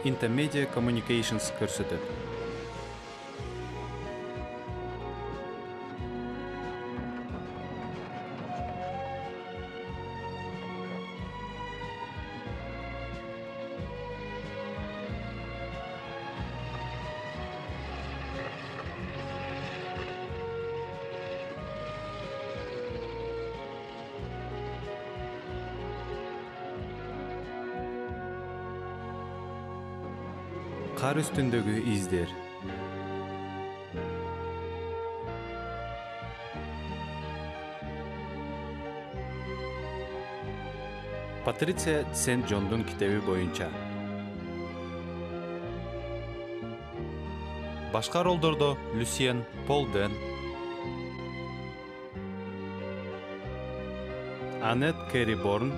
Intermedia Communications көрсөтөт. Кар үстүндөгү издер. Патриция Сент-Джондун китеби боюнча. Башка ролдордо Люсьен Полден, Аннет Керриборн,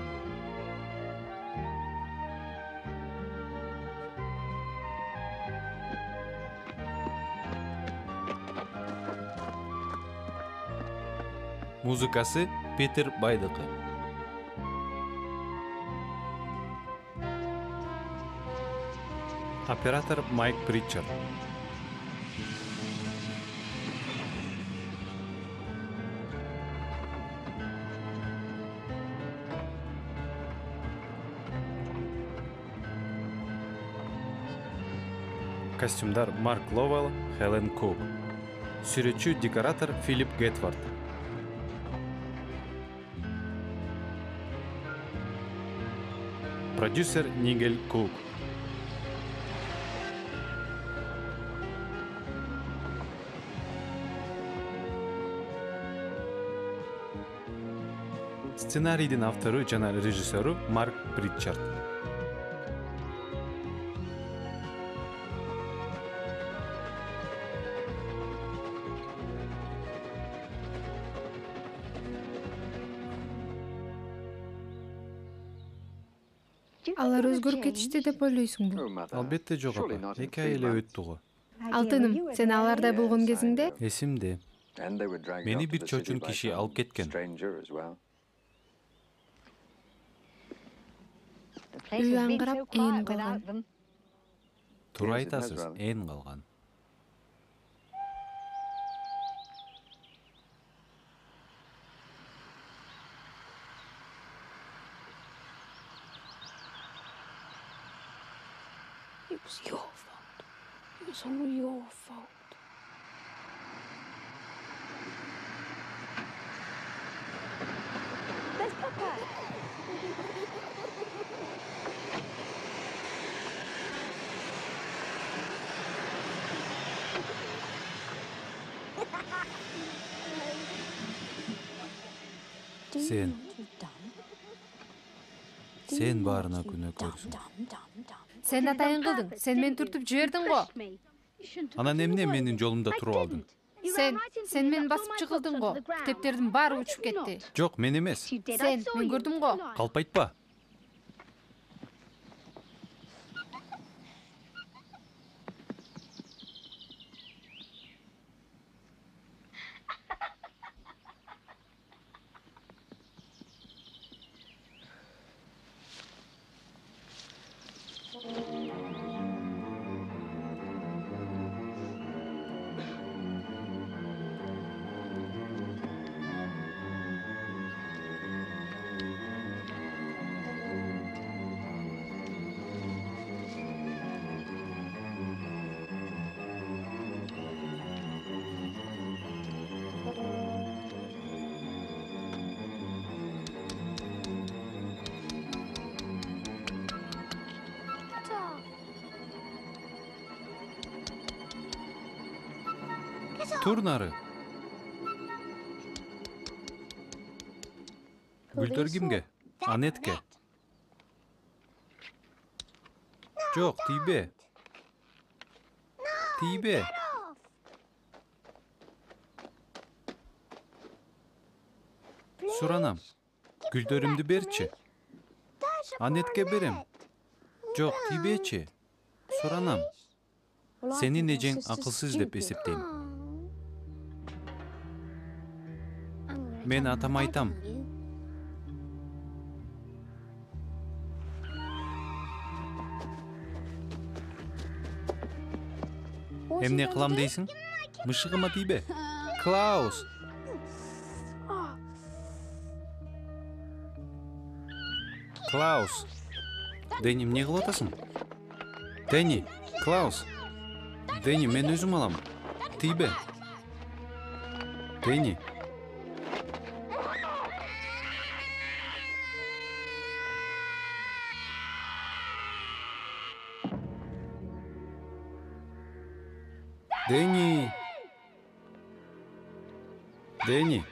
музыкасы Питер Байдыкы. Оператор Майк Притчард. Костюмдар Марк Ловел, Хелен Кук. Сүрөтчү декоратор Филипп Гетфорд. Продюсер Нигель Кук. Сценарийдин автору жана режиссеру Марк Притчард. Алар өзгөрүп кетишти деп ойлойсуңбу? Албетте жок апа. 2 ай эле өттү го. Алтыным, сен алардай болгон кезиңде Эсимде. Мени бир чочун киши алып кеткен. үй аңгырап ээн калган. Туура айтасыз, ээн калган. It was your fault. It was all your fault. There's Papa. Сен баарына күнөөкөрсүң. Сен атайын кылдың. Сен мени түртүп жибердиң го. Анан эмне менин жолумда туруп алдың? Сен мени басып чыгылдың го. Китептердин баары учуп кетти. Жок, мен эмес. Сен, мен көрдүм го. Калпайтпа. Турнары. Гүлдөр кимге? Анетке. Жок, тийбе. Тийбе. Суранам. Гүлдөрүмдү берчи. Анетке берем. Жок, тийбечи. Суранам. Сенин эжең акылсыз деп эсептейм. Мен атам айтам. Эмне кылам дейсиң? Мышыгыма тийбе. Клаус. Клаус. Дени, эмне кылып атасың? Дени, Клаус. Дени, мен өзүм алам. Тийбе. Дени. Дени. Дени.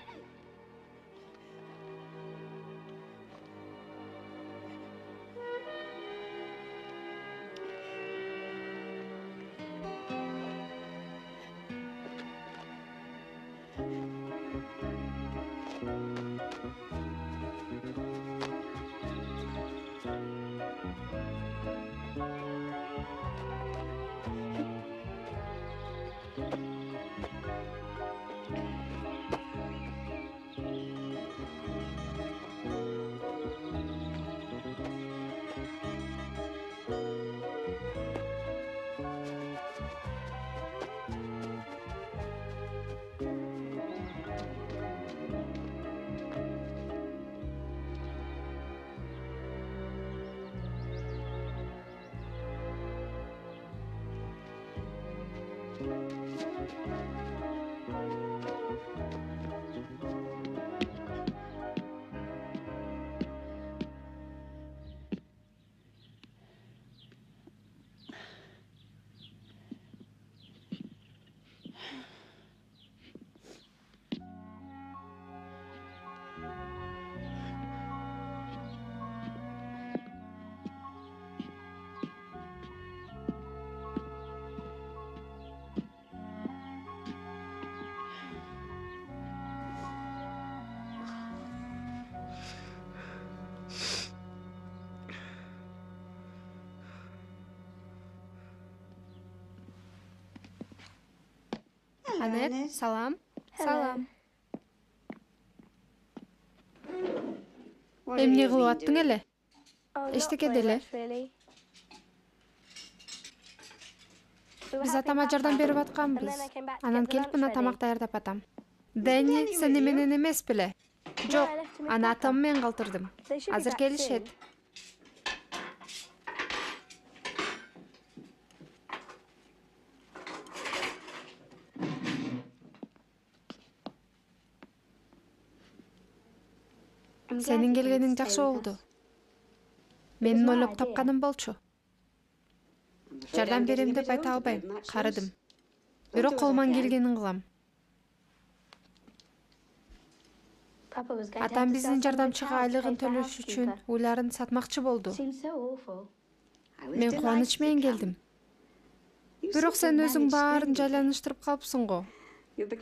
Анет, салам. Салам. Эмне кылып аттың эле? Эчтеке деле. Биз атама жардам берип атканбыз. Анан келип мына тамак даярдап атам. Дени, сени менен эмес беле? Жок, аны атам менен калтырдым. Азыр келишет. Сенин келгениң жакшы болду. Менин ойлоп тапканым болчу. Жардам берем деп айта албайм, карыдым. Бирок колуман келгенин кылам. Атам биздин жардамчыга айлыгын төлөш үчүн уйларын сатмакчы болду. Мен кубаныч менен келдим. Бирок сен өзүң баарын жайланыштырып калыпсың го.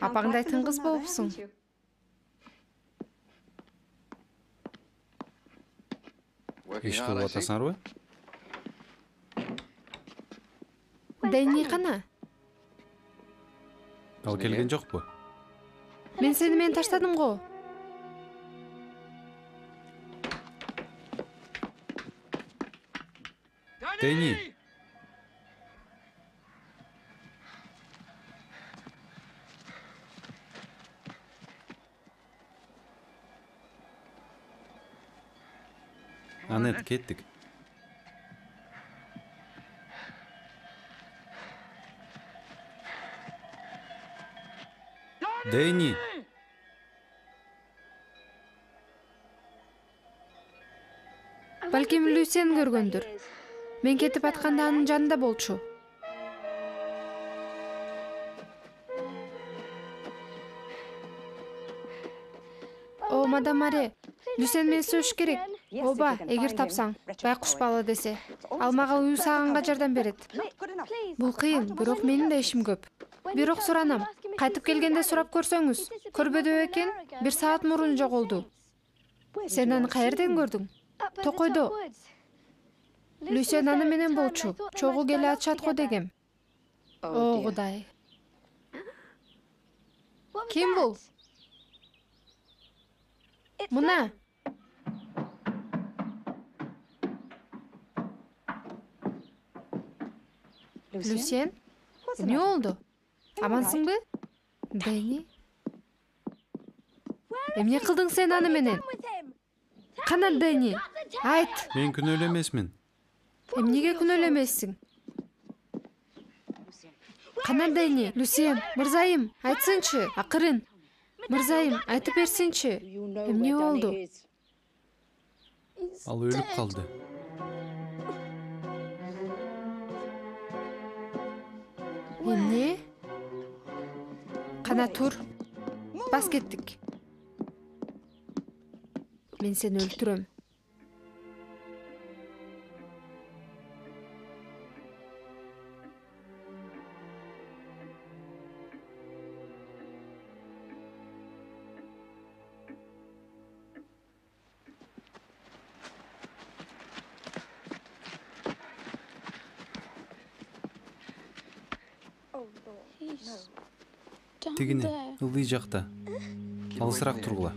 Апаңдай тыңгыз болупсуң. Иш кылып атасыңарбы? Дени кана? Ал келген жокпу? Мен сени менен таштадым го. Дени. Анет, кеттик. Дени. Балким Люсен көргөндүр. Мен кетип атканда анын жанында болчу. О, мадам Мари, Люсен менен сүйлөшүш керек. Оба, эгер тапсаң, байкуш бала десе, ал мага үй саганга жардам берет. Бул кыйын, бирок менин да ишим көп. Бирок суранам, кайтып келгенде сурап көрсөңүз, көрбөдү экен, 1 саат мурун жоголду. Сен аны каерден көрдүң? Токойдо. Люсен аны менен болчу, чогуу келе атышат го дегем. О, Кудай. Ким бул? Мына. Люсен? эмне болду? Амансыңбы? Дени? Эмне кылдың сен аны менен? Кана Дени? Айт, Мен күнөөлүү эмесмин. эмнеге күнөөлүү эмессиң? Кана Дени? Люсиен, мырзайым, айтсынчы, акырын. Мырзайым, айтып берсинчи. Эмне болду? Ал өлүп калды. Эмне? Кана тур. Бас кеттик. Мен сени өлтүрөм. He's down Тигине, there. ылдый жакта. Алысыраак тургула.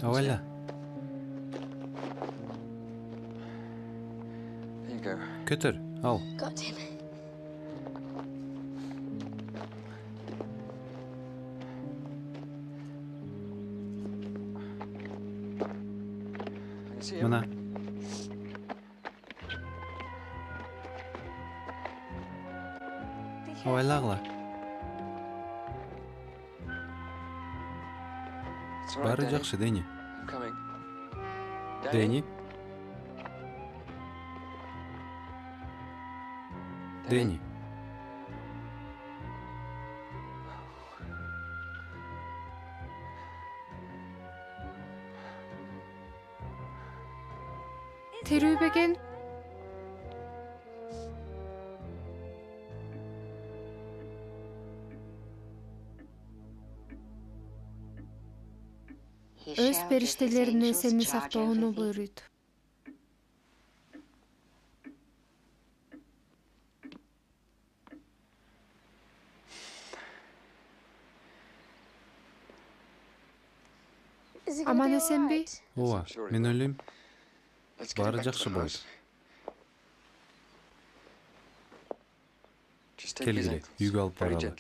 Авайла. Көтөр, ал. Got him. Мына. Авайлагыла. Баары жакшы, Дени. Дени? Дени. Терүү бекен? Өз периштелерине сени сактоону буйруйт. Аман эсенби? Ооба, мен ойлойм, баары жакшы болот. Келгиле, үйгө алып баралы.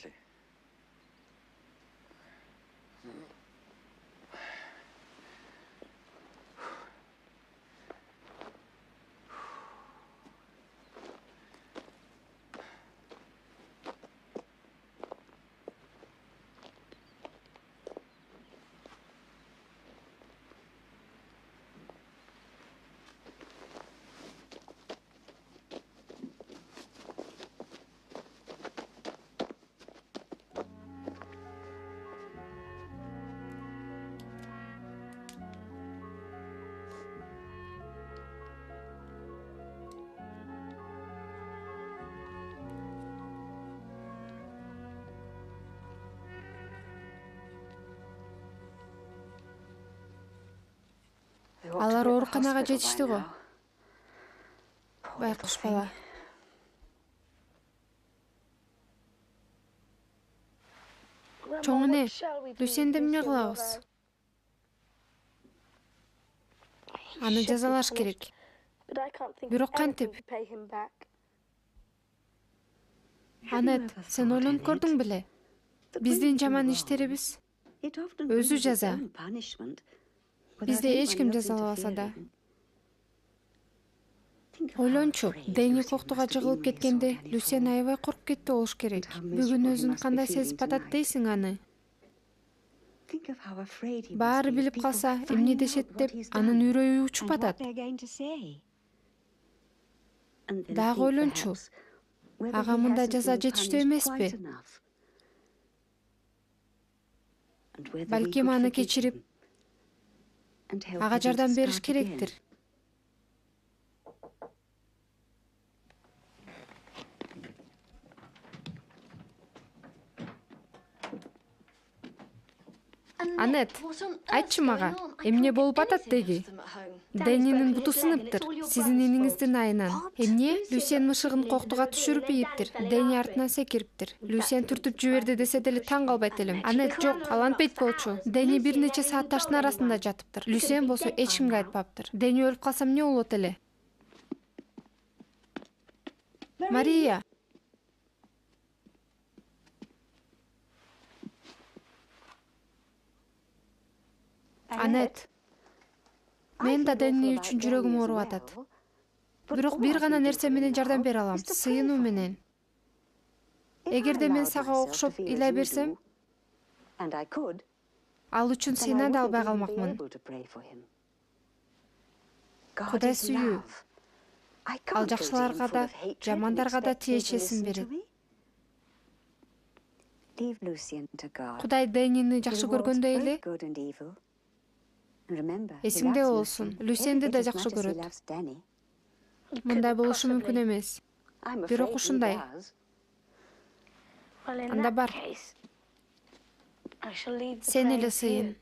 Алар ооруканага жетишти го. Байкуш бала. Чоң эне, Люсиенди эмне кылабыз? Аны жазалаш керек. Бирок кантип? Анет, сен ойлонуп көрдүң беле? Биздин жаман иштерибиз өзү жаза. Бизде эч ким жазалабаса да. Ойлончу, Дени коктуга жыгылып кеткенде Люсиен аябай коркуп кетти болуш керек. Бүгүн өзүн кандай сезип атат дейсиң аны? Баары билип калса, эмне дешет деп, анын үрөйү учуп атат. Дагы ойлончу, ага мындай жаза жетиштүү эмеспи? Балким аны кечирип, ага жардам бериш керектир. Анет, айтчы мага, эмне болуп атат деги? Дэнинин буту сыныптыр. Сиздин иниңиздин айынан. Эмне? Люсиен мышыгын коктуга түшүрүп ийиптир. Дэни артынан секириптир. Люсиен түртүп жиберди десе деле таң калбайт элем. Анет жок, ал антпейт болчу. Дэни бир нече саат таштын арасында жатыптыр. Люсиен болсо эч кимге айтпаптыр. Дэни өлүп калса эмне болот эле? Мария. Анет. Мен да Дэнни үчүн жүрөгүм ооруп атат. Бирок бир гана нерсе менен жардам бере алам. Сыйынуу менен. Эгерде мен сага окшоп ыйлай берсем, ал үчүн сыйына да албай калмакмын. Кудай сүйүү. Ал жакшыларга да, жамандарга да тиешесин берет. Кудай Дэннини жакшы көргөндөй эле эсиңде болсун, Люсиенди да жакшы көрөт. Мындай болушу мүмкүн эмес. Бирок ушундай. Анда бар. Сен эле сыйын.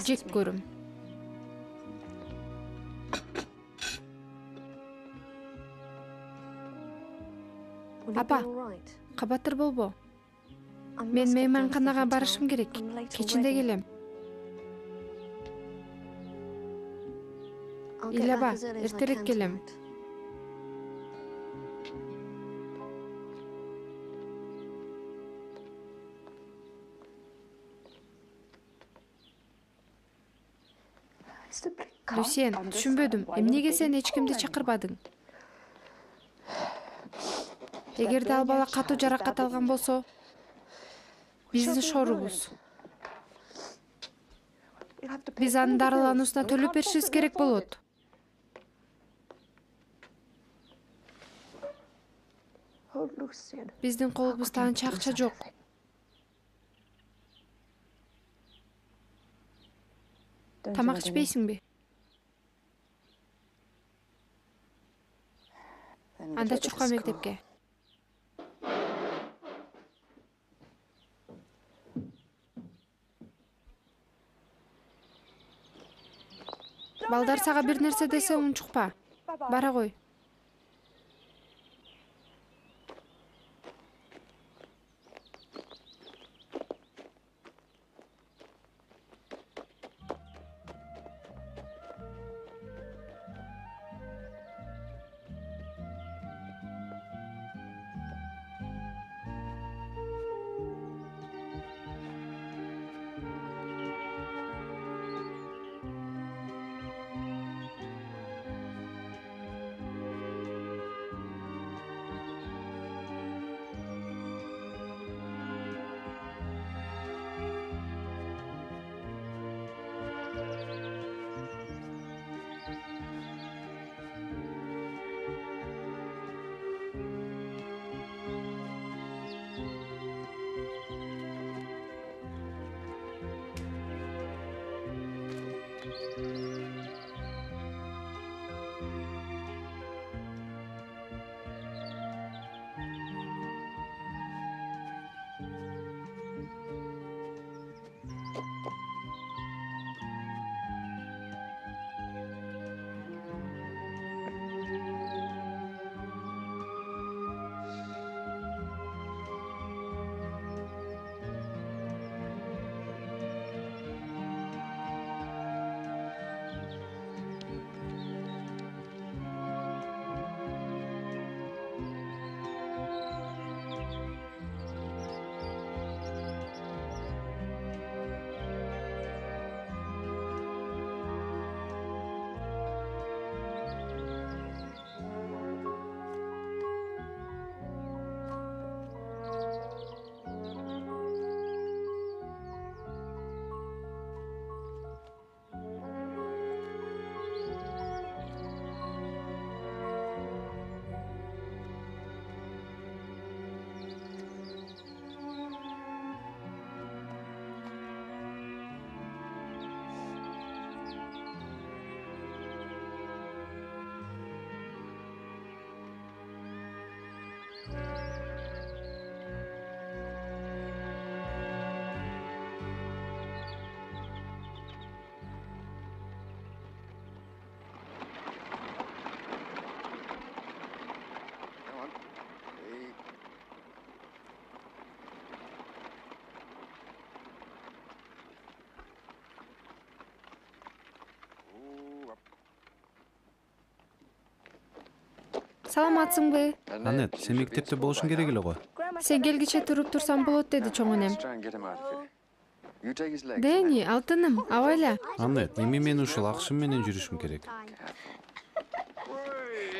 Жек көрүм. Апа, кабатыр болбо. Мен мейманканага барышым керек. Кечинде келем. Илаба, эртерээк келем. Люсиен, түшүнбөдүм. Эмнеге сен эч кимди чакырбадың? Эгерде ал бала катуу жаракат алган болсо, биздин шорубуз. Биз анын дарылануусуна төлөп беришибиз керек болот. Биздин колубузда анча акча жок. Тамак ичпейсиңби? Анда чурка мектепке. Балдар сага бир нерсе десе унчукпа. Бара кой. Саламатсыңбы? Анет, сен мектепте болушуң керек эле го. Сен келгиче туруп турсаң болот деди чоң энем. Дени, алтыным, абайла. Анет, эми мен ушул акшым менен жүрүшүм керек.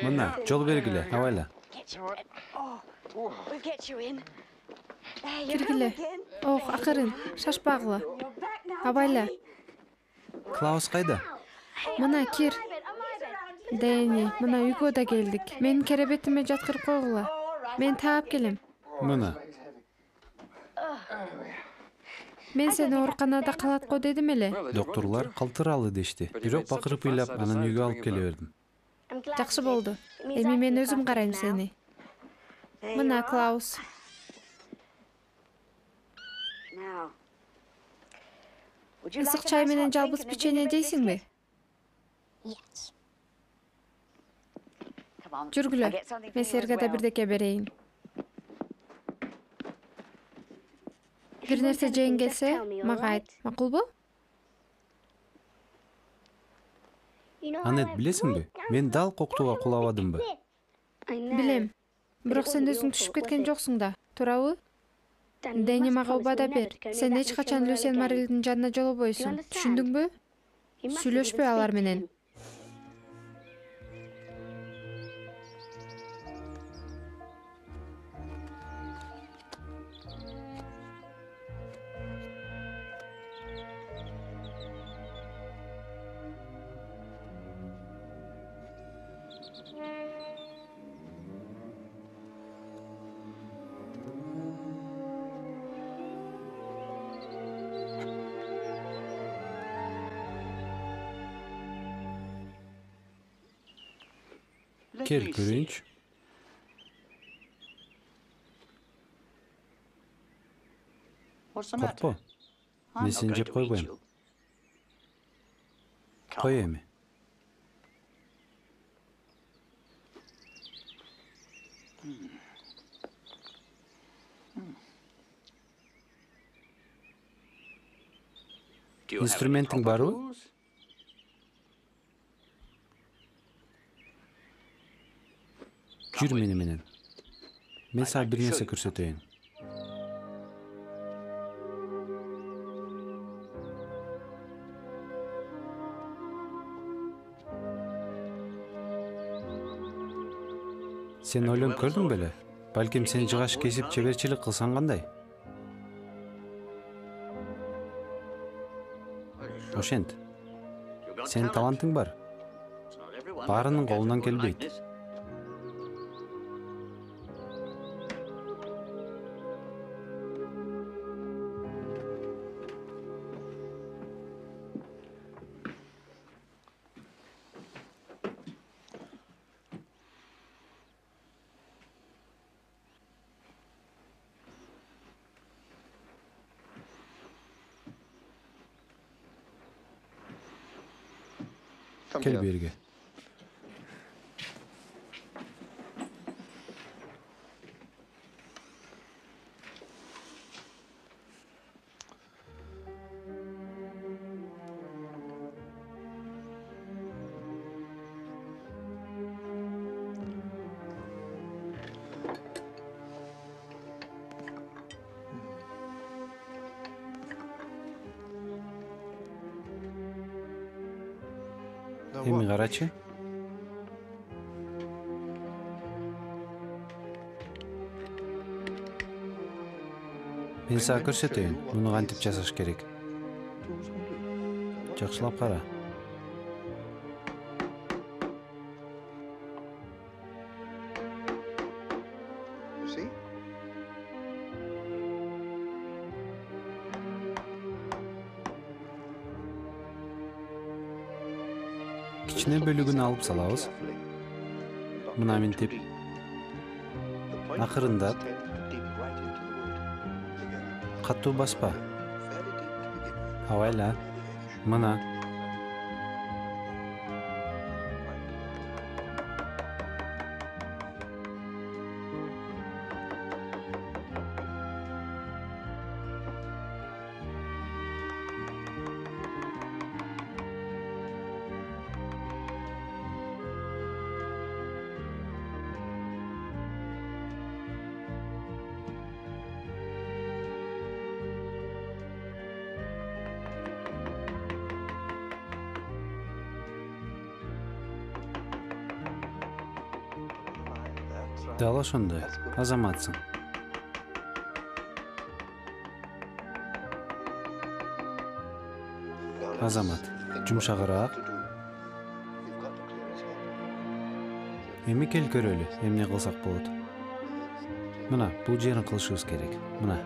Мына, жол бергиле, абайла. Киргиле. Ох, акырын, шашпагыла. Абайла. Клаус кайда? Мына кир. Дени, мына үйгө да келдик. Менин керебетиме жаткырып койгула. Мен таап келем. Мына, Мен сени ооруканада калат го дедим эле. доктурлар калтыралы дешти. Бирок бакырып ыйлап, анан үйгө алып келе бердим. Жакшы болду. Эми мен өзүм карайм сени. Мына Клаус. Ысык чай менен жалбыз печенье жейсиңби? Жүргүлө. Мен силерге да бирдеке берейин. Бир нерсе жейин келсе, мага айт. Макулбу? Анет, билесиңби? Мен дал коктууга кулабадымбы? Билем. Бирок сен өзүң түшүп кеткен жоксуң да, туурабы? Дени мага убада бер. Сен эч качан Люсен Марилдин жанына жолобойсуң. Түшүндүңбү? Сүйлөшпө алар менен. Кел көрүнчү. Коркпо. Мен сени жеп койбойм. Кой эми. Инструментиң барбы? Жүр мени менен. Мен сага бир нерсе көрсөтөйүн. Сен ойлонуп көрдүң беле? Балким сен жыгаш кесип чеберчилик кылсаң кандай? Ошент. Сенин талантың бар. Баарынын колунан келбейт. Кел берге. Эми карачы. Мен сага көрсөтөйүн. Муну кантип жасаш керек. Жакшылап кара. Кичине бөлүгүн алып салабыз. Мына мынтип. Акырындап. Катуу баспа. Абайла. Мына. Дал ошондой, азаматсың. Азамат, жумшагыраак. Эми кел көрөлү, эмне кылсак болот. Мына, бул жерин кылышыбыз керек. Мына.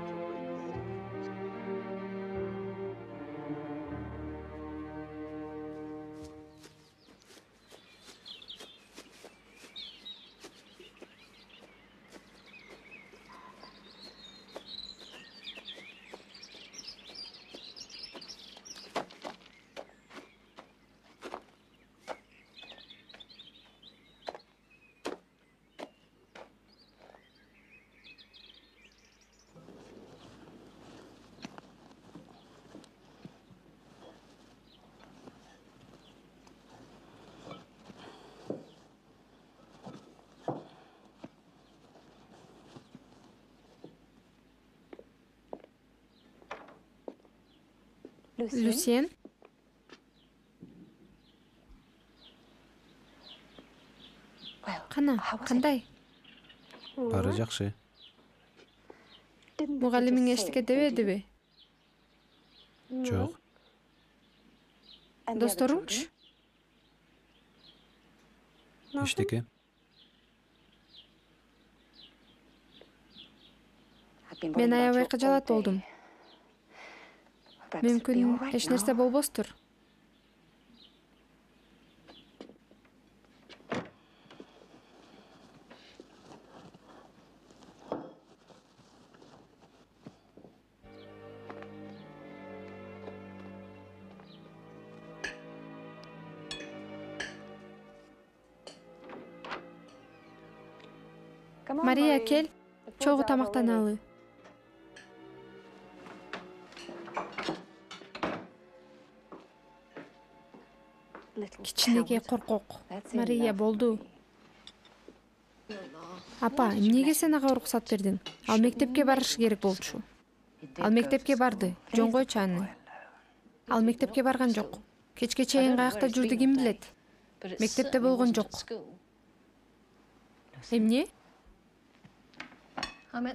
Люсьен? Кана, кандай? Бары жакшы. Мугалимиң эчтеке дебедиби? Жок. Досторуңчу? Эчтеке. Мен аябай кыжалат болдум. Мүмкүн эч нерсе болбостур. Мария, кел. Чогуу тамактаналы. Кичинекей коркок. Мария, болду. Апа, эмнеге сен ага уруксат бердиң? Ал мектепке барышы керек болчу. Ал мектепке барды. Жөн койчу аны. Ал мектепке барган жок. Кечке чейин каякта жүрдү ким билет? Мектепте болгон жок. Эмне?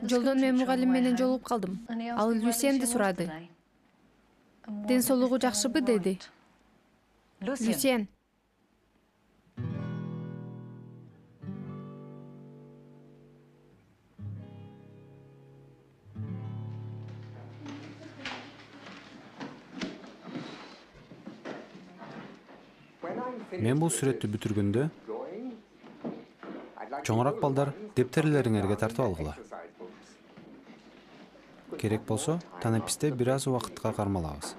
Жолдон мен мугалим менен жолугуп калдым. Ал Люсьенди сурады. Ден соолугу жакшыбы деди. Люсьен. Мен бул сүрөттү бүтүргөндө чоңураак балдар дептерлериңерге тартып алгыла. Керек болсо, танаписте бир аз убакытка кармалабыз.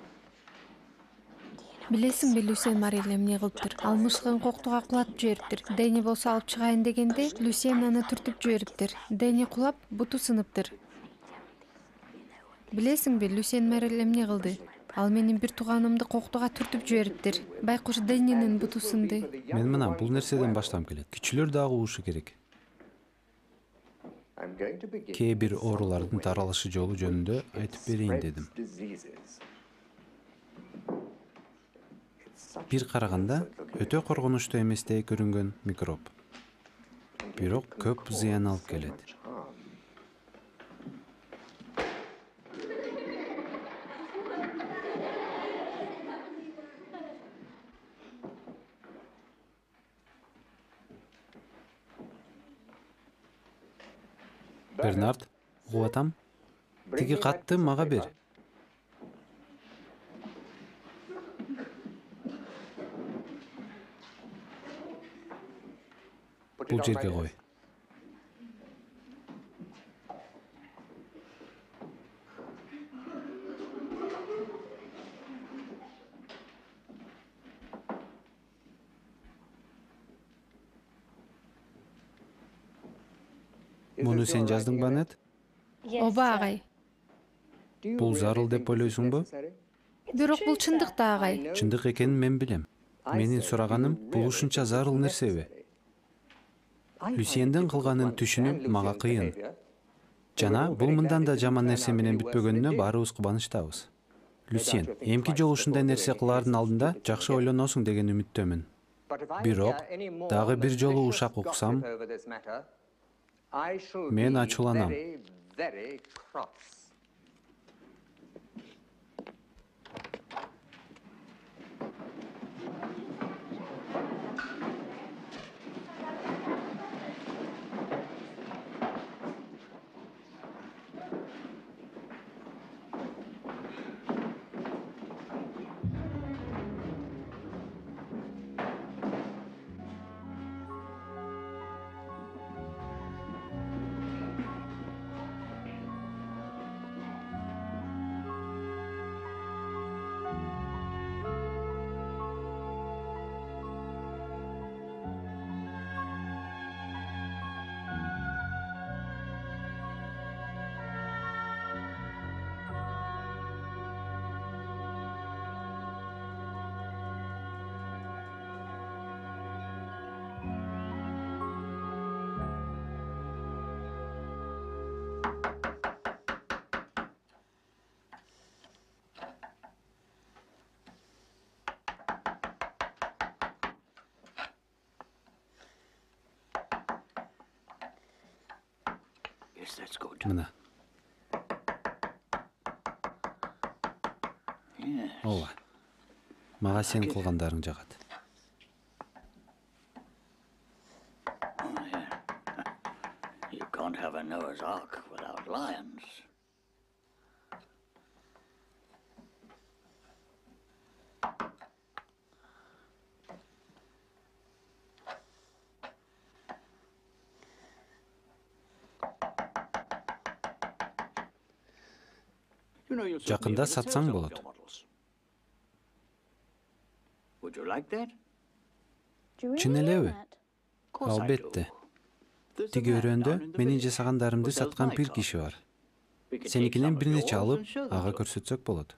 Билесиңби, Люсьен Мариль эмне кылыптыр? Ал мышыгын коктуга кулатып жибериптир. Дени болсо алып чыгайын дегенде, Люсьен аны түртүп жибериптир. Дени кулап, буту сыныптыр. Билесиңби, Люсьен Мариль эмне кылды? Ал менин бир тууганымды коктуга түртүп жибериптир. Байкуш Денинин буту сынды. Мен мына бул нерседен баштам келет. Кичилер дагы угушу керек. Кээ бир оорулардын таралышы жолу жөнүндө айтып берейин дедим. Бир караганда өтө коркунучтуу эместей көрүнгөн микроб. Бирок көп зыян алып келет. Бернард, угуп атам. Тиги катты мага бер. Бул жерге кой. Муну сен жаздың ба, Нет? Оба, агай. Бул зарыл деп ойлойсуңбу? Бирок бул чындык да, агай. Чындык экенин мен билем. Менин сураганым бул ушунча зарыл нерсеби? Люсьендин кылганын түшүнүп мага кыйын. Жана бул мындан да жаман нерсе менен бүтпөгөнүнө баарыбыз кубанычтабыз. Люсьен, эмки жолу ушундай нерсе кылаардын алдында жакшы ойлоносуң деген үмүттөмүн. Бирок дагы бир жолу ушак уксам, Мен ачууланам. Yes, that's good. Мына. Yes. Ооба. Мага сен кылгандарың жагат. Oh, yeah. You can't have a Noah's Ark without lions. You know, you'll certainly Жакында be able to sell сатсаң some of болот. your models. Would you like that? Чын элеби? Of course I do. Албетте. There's a Тиги man өрөөндө down in the менин village жасагандарымды who sells саткан my бир киши cars. бар. We could take Сеникинен some of бир нече yours алып, and show them ага to him. көрсөтсөк болот.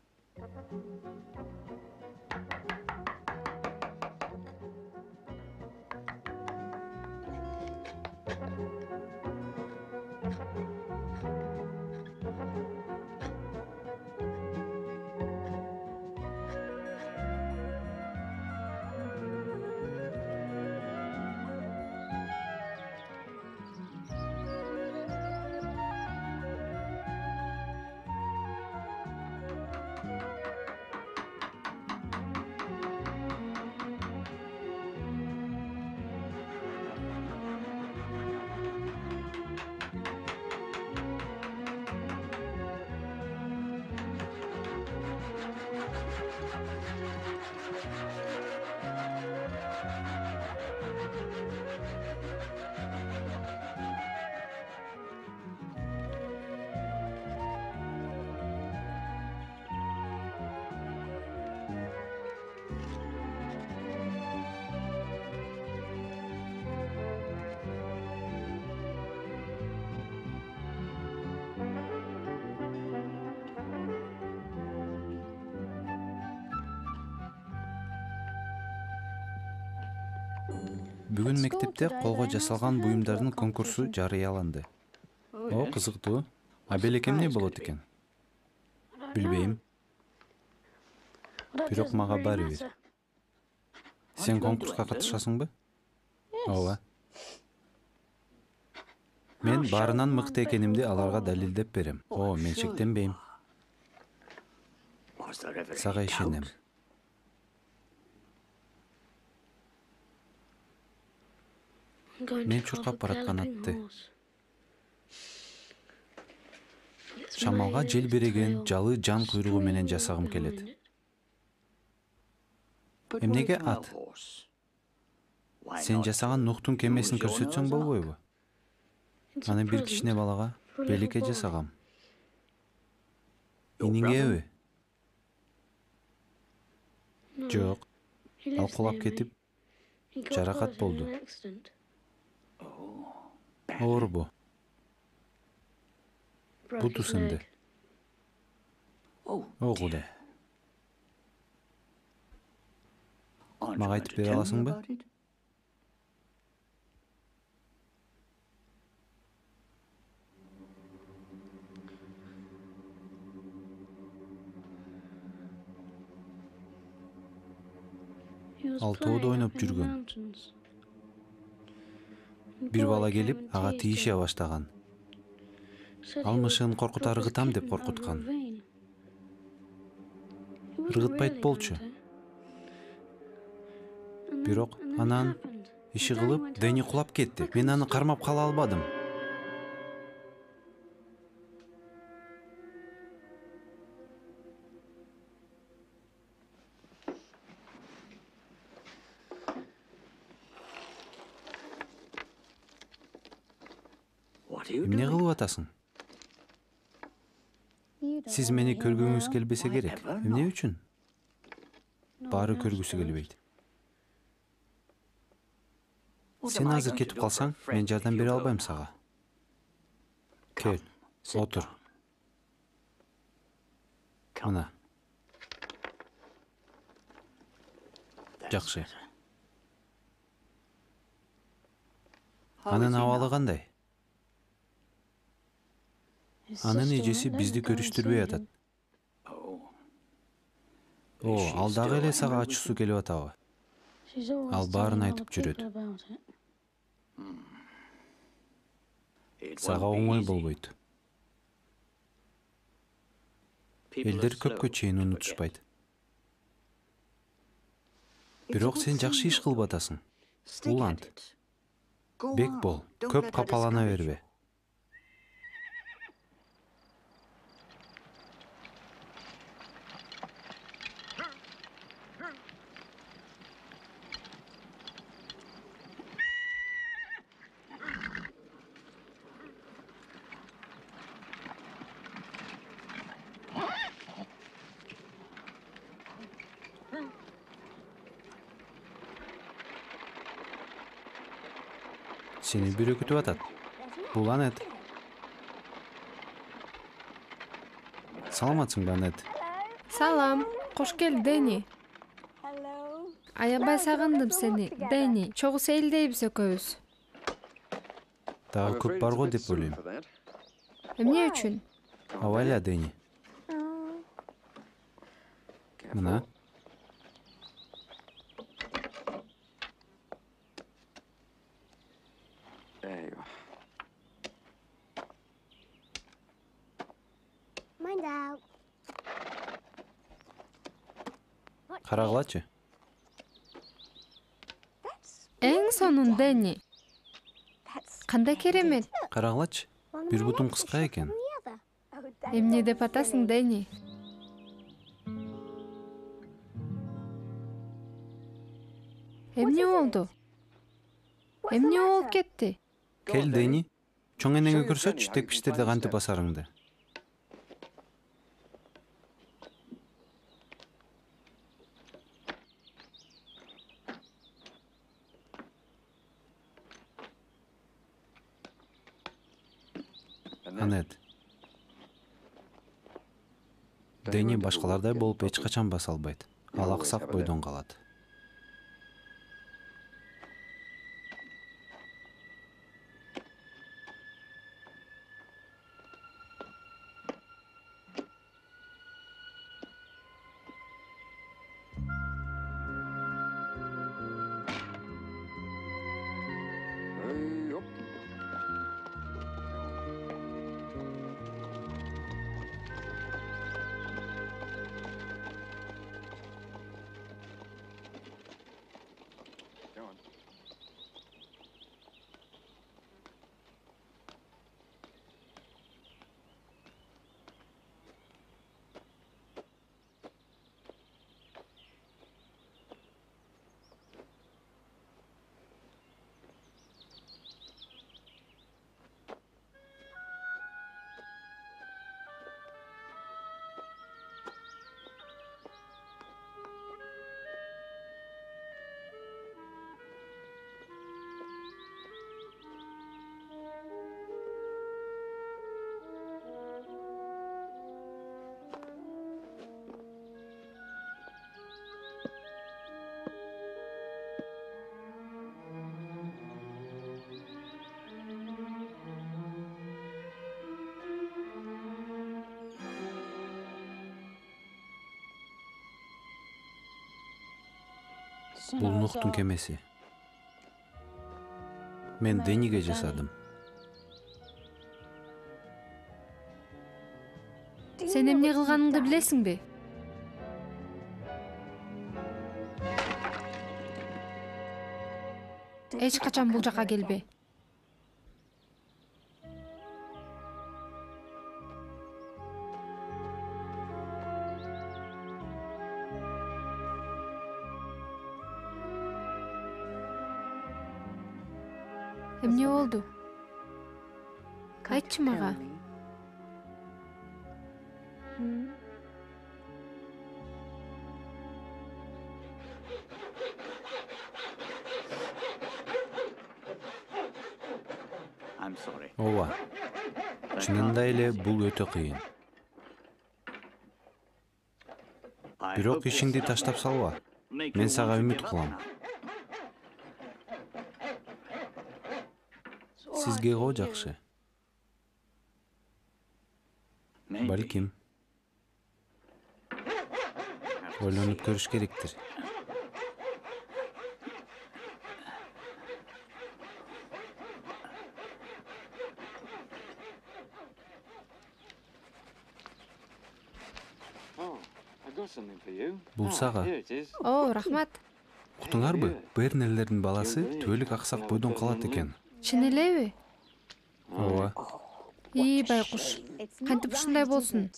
Бүгүн мектепте колго жасалган буюмдардын конкурсу жарыяланды. О, кызыктуу. А белек эмне болот экен? Билбейм. Бирок мага баары бир. Сен конкурска катышасыңбы? Ооба. Мен баарынан мыкты экенимди аларга далилдеп берем. О, мен шектенбейм. Was there ever Сага any ишенем. doubt? Мен чуркап бараткан атты. Шамалга жел береген жалы жан куйругу менен жасагым келет. But Эмнеге why ат? no horse? Why Сен not жасаган Нухтун кемесин use your көрсөтсөң Noah's болбойбу? Аны бир кичине балага белекке жасагам. Иниңеби? Жок. Ал кулап кетип жаракат болду. Оорбу. Буту сынды. Oh, Огуде. aren't Мага you айтып going to бере tell me аласыңбы? about it? Ал тоодо ойноп жүргөн. Бир бала келип, ага тийише баштаган. Ал мышыгын коркутар ыргытам деп коркуткан. Ыргытпайт болчу. Бирок анан иши кылып, Дени кулап кетти. Мен аны кармап кала албадым. Эмне кылып атасың? Сиз мени көргүңүз келбесе керек. Эмне үчүн? Баары көргүсү келбейт. Сен азыр кетип калсаң, мен жардам бере албайм сага. Кел, отур. Мына. Жакшы. Анын абалы кандай? Анын эжеси бизди көрүштүрбөй атат. Ал дагы эле сага ачуусу келип атабы? Ал баарын айтып жүрөт. Сага оңой болбойт. Элдер көпкө чейин унутушпайт. Бирок сен жакшы иш кылып атасың. Улант. Бек бол, көп капалана бербе. Сени бирөө күтүп атат. Бул Анет. Саламатсыңбы, Анет? Салам, кош кел, Дени. Аябай сагындым сени, Дени. Чогуу сейилдейбиз экөөбүз. Дагы көп бар го деп ойлойм. Эмне үчүн? Абайла, Дени. Мына. Карагылачы. Эң сонун, Дени. Кандай керемет. Карагылачы. Бир бутун кыска экен. Эмне деп атасың, Дени? Эмне болду? Эмне болуп кетти? Кел, Дени. Чоң энеңе көрсөтчү текпиштерди кантип басарыңды. Анет. Дени башкалардай болуп эч качан баса албайт. Ал аксак бойдон калат. Бул Нухтун кемеси. Мен Дениге жасадым. Сен эмне кылганыңды билесиңби? Эч качан бул жака келбе. Эмне болду? Айтчы мага. I'm sorry. Ооба. Чынында эле бул өтө кыйын. Бирок ишиңди таштап салба. Мен сага үмүт кылам. Сизге го жакшы. Балким. Ойлонуп көрүш керектир. Бул сага. О, рахмат. Уктуңарбы? Бернерлердин баласы түбөлүк аксак бойдон калат экен. Чын элеби? Ооба. Байкуш. Кантип ушундай болсун?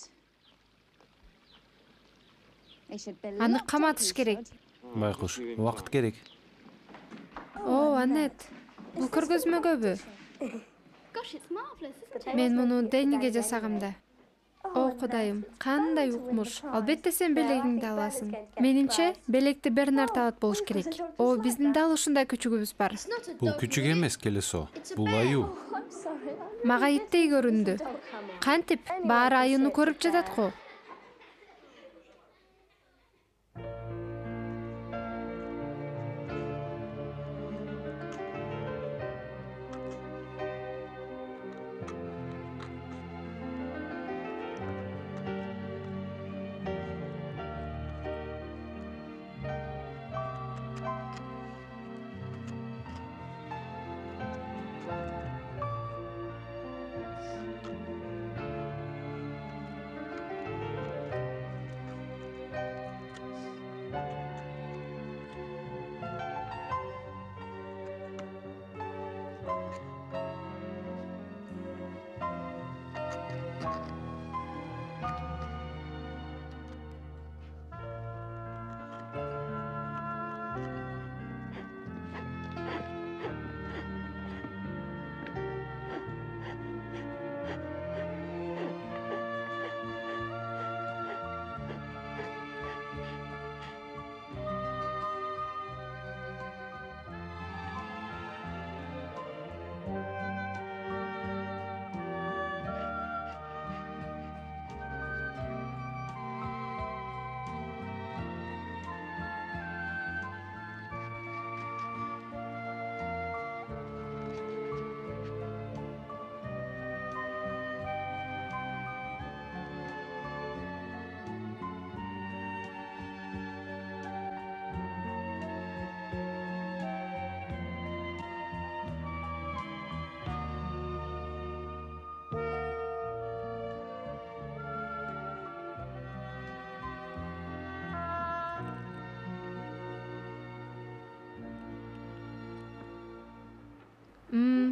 Аны каматыш керек. Байкуш, убакыт керек. О, Аннет. Бул көргөзмөгөбү? Мен муну Дениге жасагам да. О, Кудайым, кандай укмуш. Албетте сен белегиңди аласың. Менимче, белекти Бернард алат болуш керек. О, биздин дал ушундай күчүгүбүз бар. Бул күчүк эмес, Келесо. Бул аюу. Мага иттей көрүндү. Кантип баары аюуну көрүп жатат го.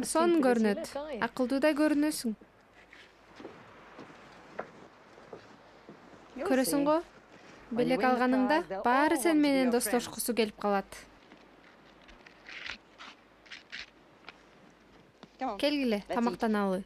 Сон көрүнөт. Акылдуу да көрүнөсүң. Көрөсүң го? Белек алганыңда баары сен менен достошкусу келип калат. Келгиле, тамактаналы.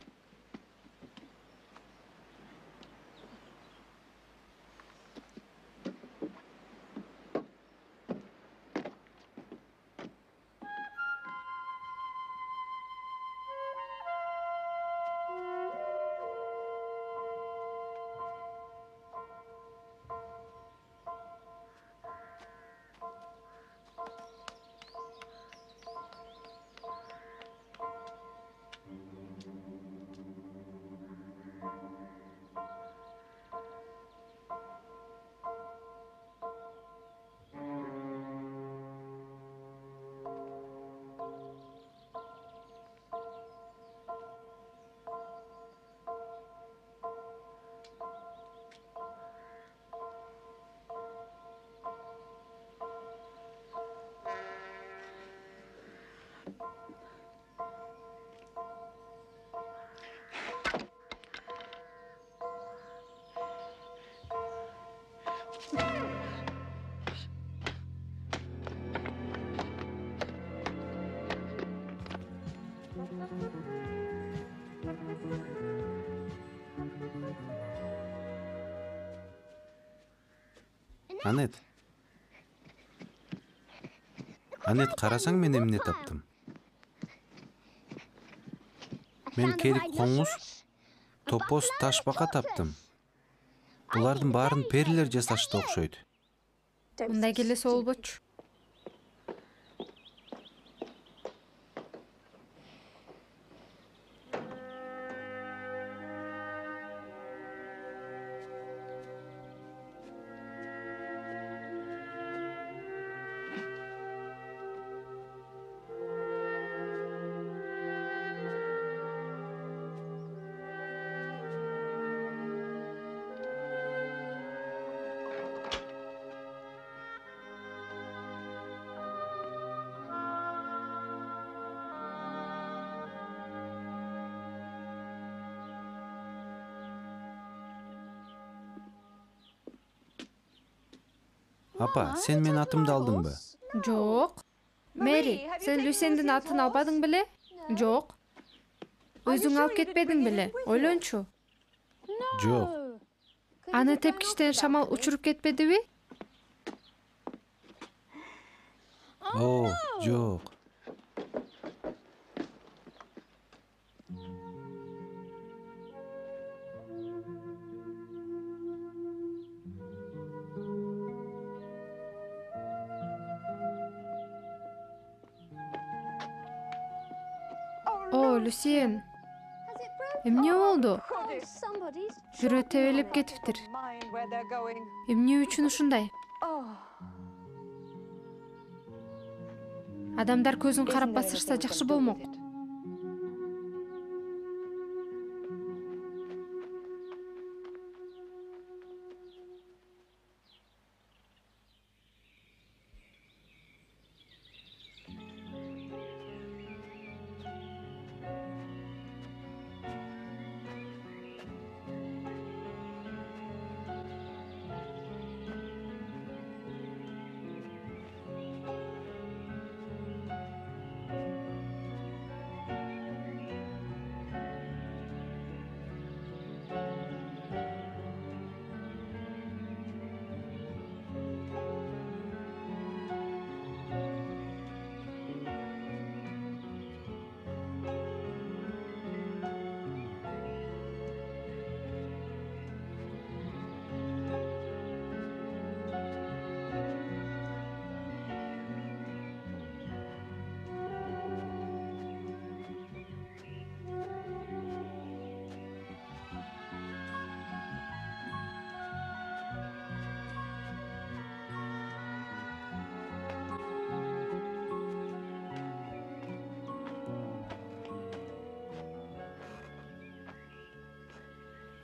Анет. Анет, карасаң мен эмне таптым? Мен керик коңуз, топоз, ташбака таптым. Булардын баарын перилер жасашты окшойт. Мындай келесе болбочу. Апа, сен мен атымды алдыңбы? Жок. Мэри, сен Люсендин атын албадың беле? Жок. Өзүң алып кетпедиң беле? Ойлончу. Жок. Аны тепкичтен шамал учуруп кетпедиби? О, жок. О, Люсиен. Эмне болду? Бирөө тебелеп кетиптир. Эмне үчүн ушундай? Адамдар көзүн карап басырса жакшы болмок.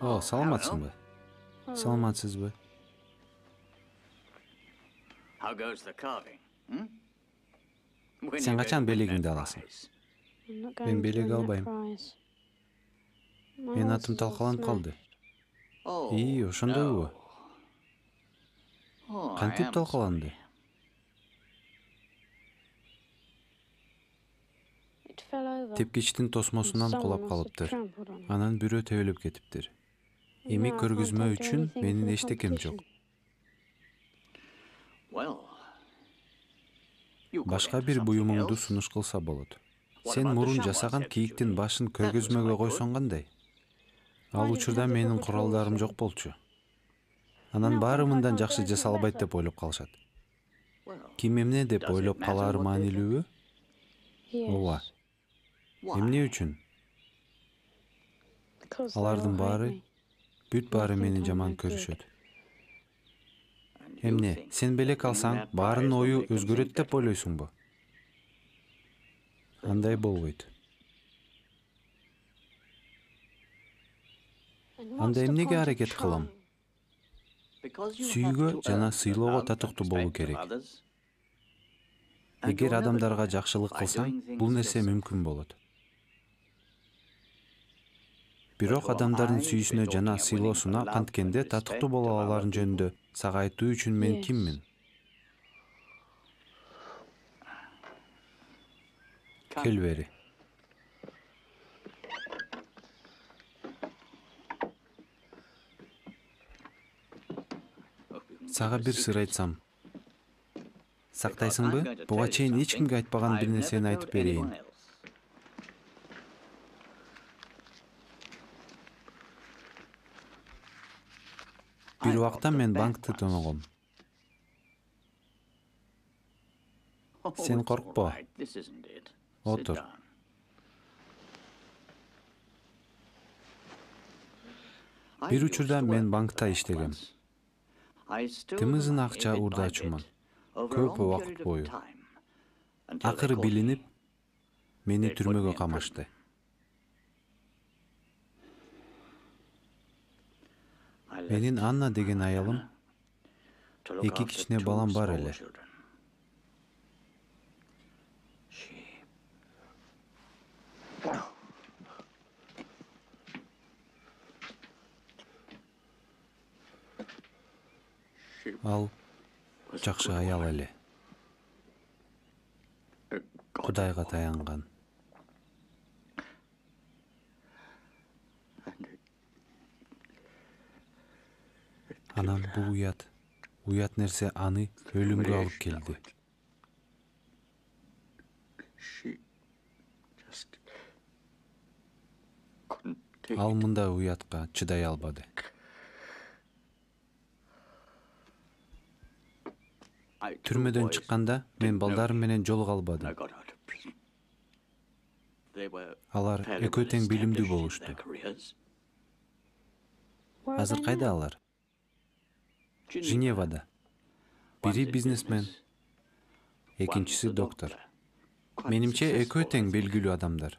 О, саламатсыңбы? Саламатсызбы? How goes the carving? Сен качан белегиңди аласың? Мен белег албайм. Менин атым талкаланып калды. Ошондойбу? Кантип талкаланды? Тепкичтин тосмосунан кулап калыптыр. Анан бирөө тебелеп кетиптир. Эми көргөзмө үчүн менин эчтекем жок. Башка бир буюмуңду сунуш кылса болот. Сен мурун жасаган кийиктин башын көргөзмөгө койсоң кандай? Ал учурда менин куралдарым жок болчу. Анан баары мындан жакшы жасалбайт деп ойлоп калышат. Ким эмне деп ойлоп калаары маанилүүбү? Ооба. Эмне үчүн? Алардын баары, бүт баары мени жаман көрүшөт. Эмне, сен белек алсаң, баарын ою өзгөрөт деп ойлойсуңбу? Андай болбойт. Анда эмнеге аракет кылам? Сүйүүгө жана сыйлоого татыктуу болуу керек. Эгер адамдарга жакшылык кылсаң, бул нерсе мүмкүн болот. Бирок адамдардын сүйүүсүнө жана сыйлоосуна канткенде татыктуу боло алаарын жөнүндө сага айтуу үчүн мен киммин? Кел бери. Сага бир сыр айтсам, сактайсыңбы? Буга чейин эч кимге айтпаган бир нерсени айтып берейин. Бир убакта мен банкты тоногом. Сен коркпо. Отур. Бир учурда мен банкта иштегем. Тымызын акча уурдаачумун. Көп убакыт бою. Акыры билинип, мени түрмөгө камашты. Менин Анна деген аялым, 2 кичине балам бар эле. Ал жакшы аял эле. Кудайга таянган. Анан бул уят нерсе аны өлүмгө алып келди. Ал мындай уятка чыдай албады. Түрмөдөн чыкканда мен балдарым менен жолуга албадым. Алар экөө тең билимдүү болушту. Азыр кайда алар? Женевада. Бири бизнесмен, экинчиси доктор. Менимче экөө тең белгилүү адамдар.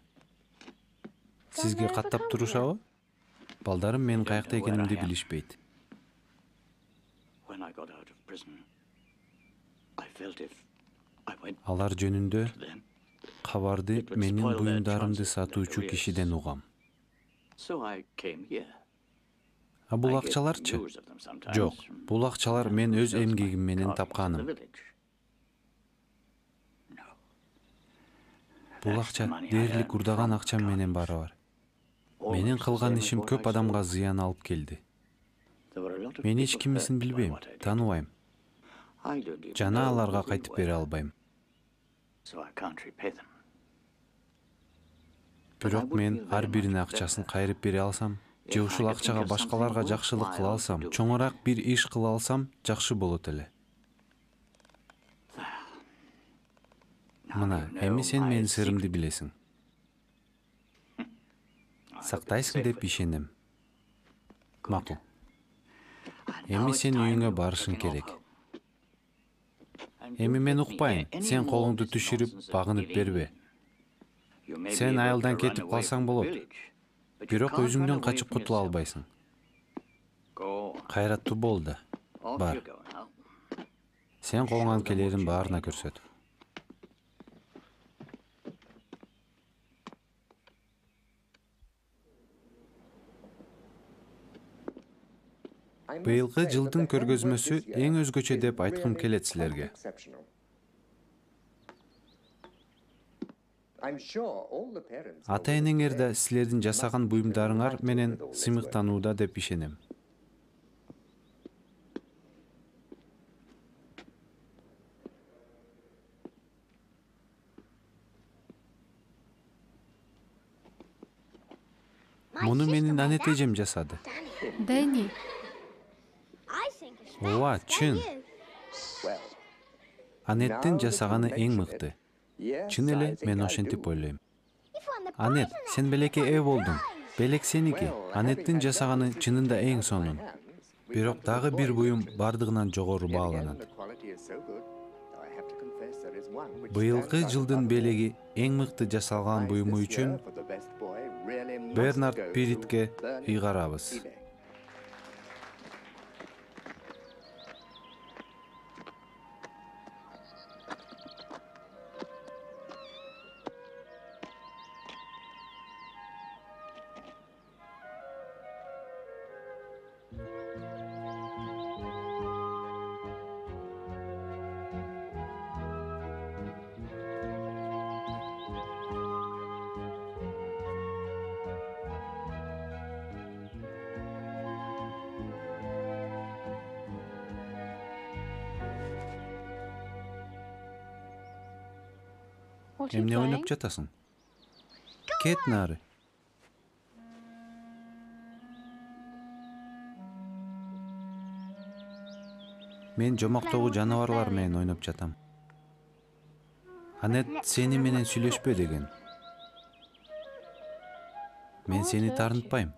Сизге каттап турушабы? Балдарым менин каякта экенимди билишпейт. Алар жөнүндө кабарды менин буюмдарымды сатуучу кишиден угам. А бул акчаларчы? Жок, бул акчалар мен өз эмгегим менен тапканым. Бул акча дээрлик урдаган акчам менен барабар. Менин кылган ишим көп адамга зыян алып келди. Мен эч кимисин билбейм, тааныбайм. Жана аларга кайтып бере албайм. Бирок мен ар биринин акчасын кайрып бере алсам, же ушул акчага башкаларга жакшылык кыла алсам, чоңураак бир иш кыла алсам, жакшы болот эле. Мына, эми сен менин сырымды билесиң. Сактайсың деп ишенем. Макул. Эми сен үйүңө барышың керек. Эми мен укпайм, сен колуңду түшүрүп, багынып бербе. Сен айылдан кетип калсаң болот. Бирок өзүңдөн качып кутула албайсың. Кайраттуу бол да. Бар. Сен колуңан келерин баарына көрсөт. Быйылкы жылдын көргөзмөсү эң өзгөчө деп айткым келет силерге. Ата-энеңер да силердин жасаган буюмдарыңар менен сыймыктанууда деп ишенем. Муну менин Анет эжем жасады. Дэнни, Ооба, чын. Анеттин жасаганы эң мыкты. Чын эле мен ошентип ойлойм. Анет, сен белекке ээ болдуң. Белек сеники. Анеттин жасаганы чынында эң сонун. Бирок дагы бир буюм бардыгынан жогору бааланат. Быйылкы жылдын белеги эң мыкты жасалган буюму үчүн Бернард Пиритке ыйгарабыз. Эмне ойноп жатасың? Кет нары. Мен жомоктогу жаныбарлар менен ойноп жатам. Анет сени менен сүйлөшпө деген. Мен сени таарынтпайм.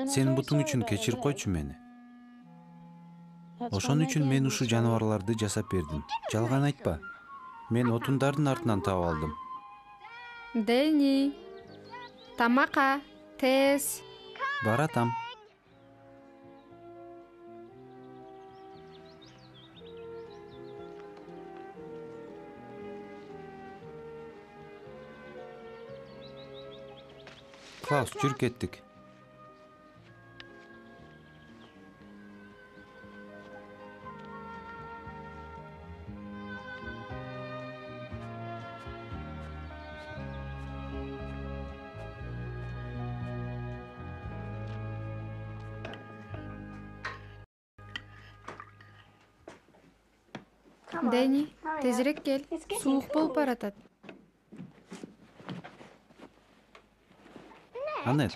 Сен бутуң үчүн кечирип койчу мени. Ошон үчүн мен ушул жаныбарларды жасап бердим. Жалган айтпа. Мен отундардын артынан таап алдым. Дени, тамакка, тез. Баратам. Клаус, жүрүп кеттик. Дени, тезирээк кел. Суук болуп баратат. Анет,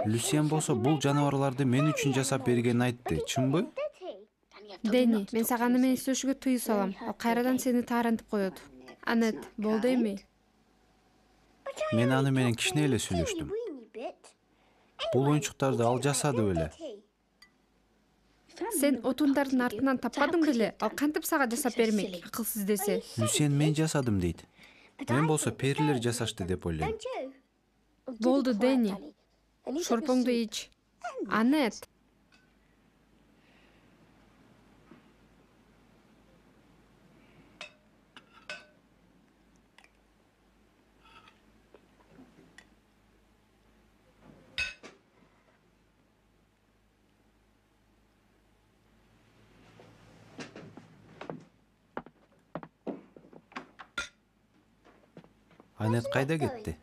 Люсиан болсо бул жаныбарларды мен үчүн жасап бергенин айтты, чынбы? Дени, мен сага аны менен сүйлөшүүгө тыюу салам. Ал кайрадан сени таарынтып коет. Анет, болду эми? Мен аны менен кичине эле сүйлөштүм. Бул оюнчуктарды ал жасады беле. Сен отундардын артынан таппадың беле? Ал кантип сага жасап бермек, акылсыз десе. Люсиан мен жасадым дейт. Мен болсо перилер жасашты деп ойлойм. Болду, Дени. Шорпоңду ич. Анет. Анет кайда кетти?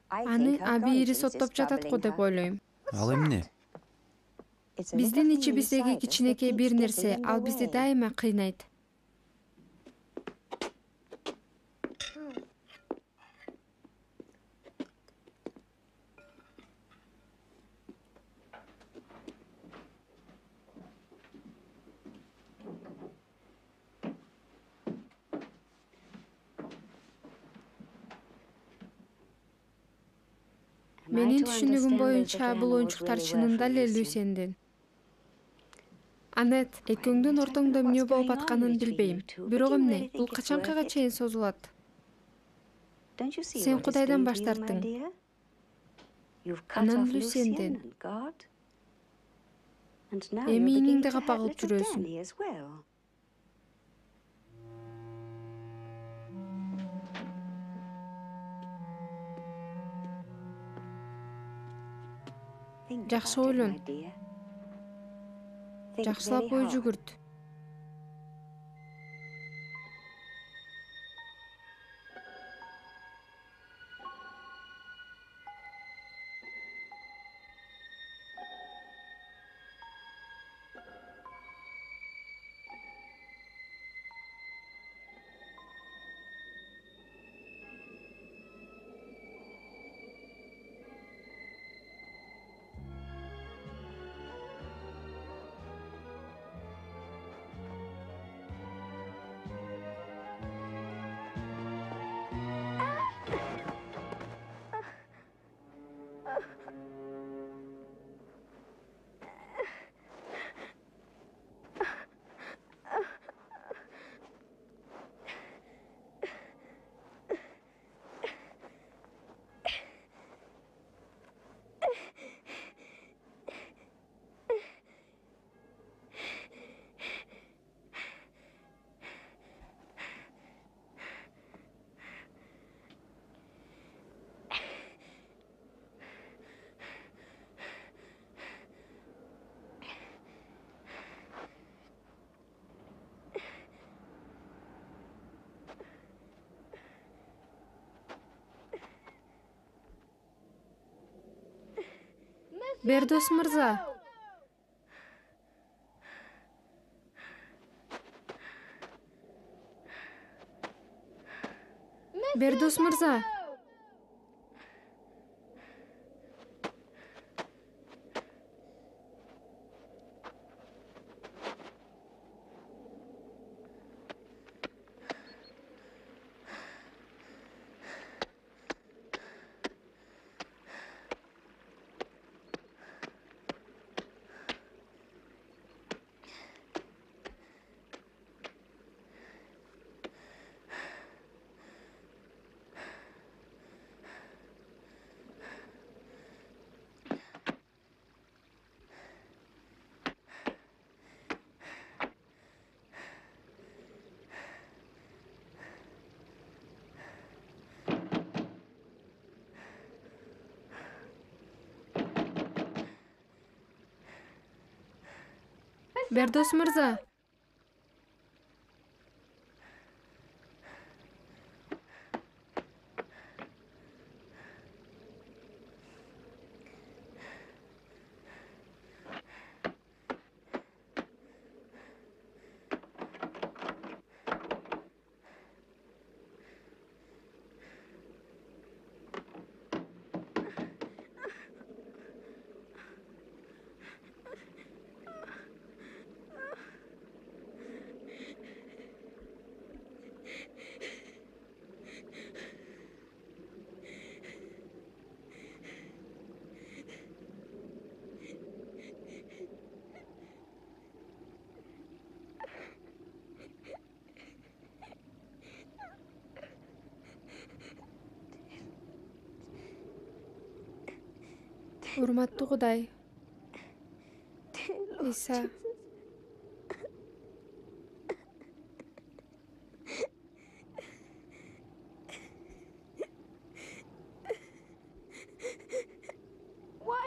Аны абийири соттоп жатат го деп ойлойм. Ал эмне? Биздин ичибиздеги кичинекей бир нерсе, ал бизди дайыма кыйнайт. Менин түшүнүгүм боюнча бул оюнчуктар чынында эле Люсиендин. Анет, экөөңдүн ортоңдо эмне болуп атканын билбейм. Бирок эмне, бул качанкыга чейин созулат? Сен Кудайдан баш тарттың. Анан Люсиенден. Эми иниңди капа кылып жүрөсүң. Жакшы ойлон. Жакшылап ой жүгүрт. Бердос мырза. Бердос мырза. Бердос мырза. Урматтуу Кудай. Иса.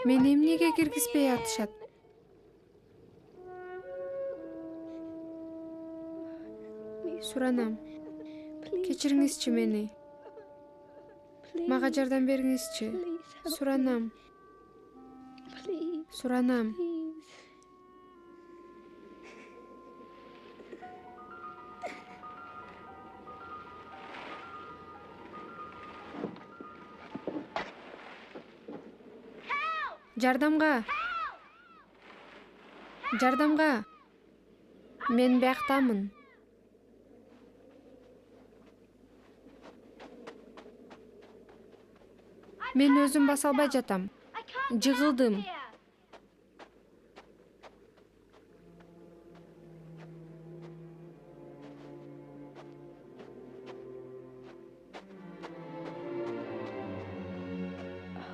Мени эмнеге киргизбей атышат? Суранам. Кечириңизчи мени. Мага жардам бериңизчи. Суранам. Суранам. Жардамга. Жардамга. Мен бияктамын. Мен өзүм баса албай жатам. Жыгылдым.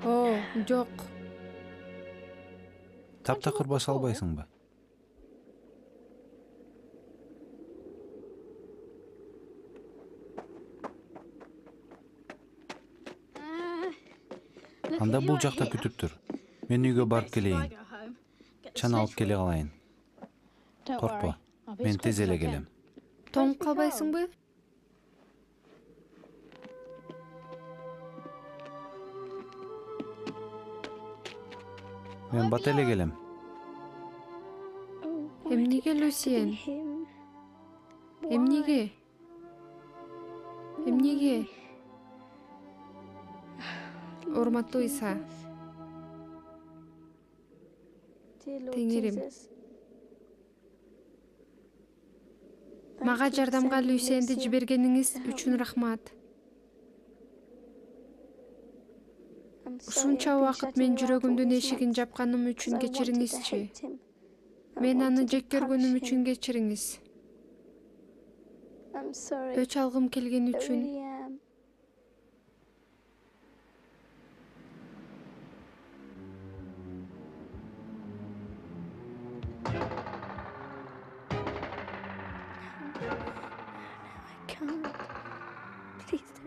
О, жок. Таптакыр баса албайсыңбы? Анда бул жакта күтүп тур. Мен үйгө барып келейин. Чан алып келе калайын. Коркпо. Мен тез эле келем. Тоңуп калбайсыңбы? Мен бат эле келем. Эмнеге, Люсиен? Эмнеге? Эмнеге? Урматтуу Иса. Теңирим. Мага жардамга Люсиенди жибергениңиз үчүн рахмат. Ушунча убакыт мен жүрөгүмдүн эшигин жапканым үчүн кечириңизчи. Мен аны жек көргөнүм үчүн кечириңиз. Өч алгым келген үчүн.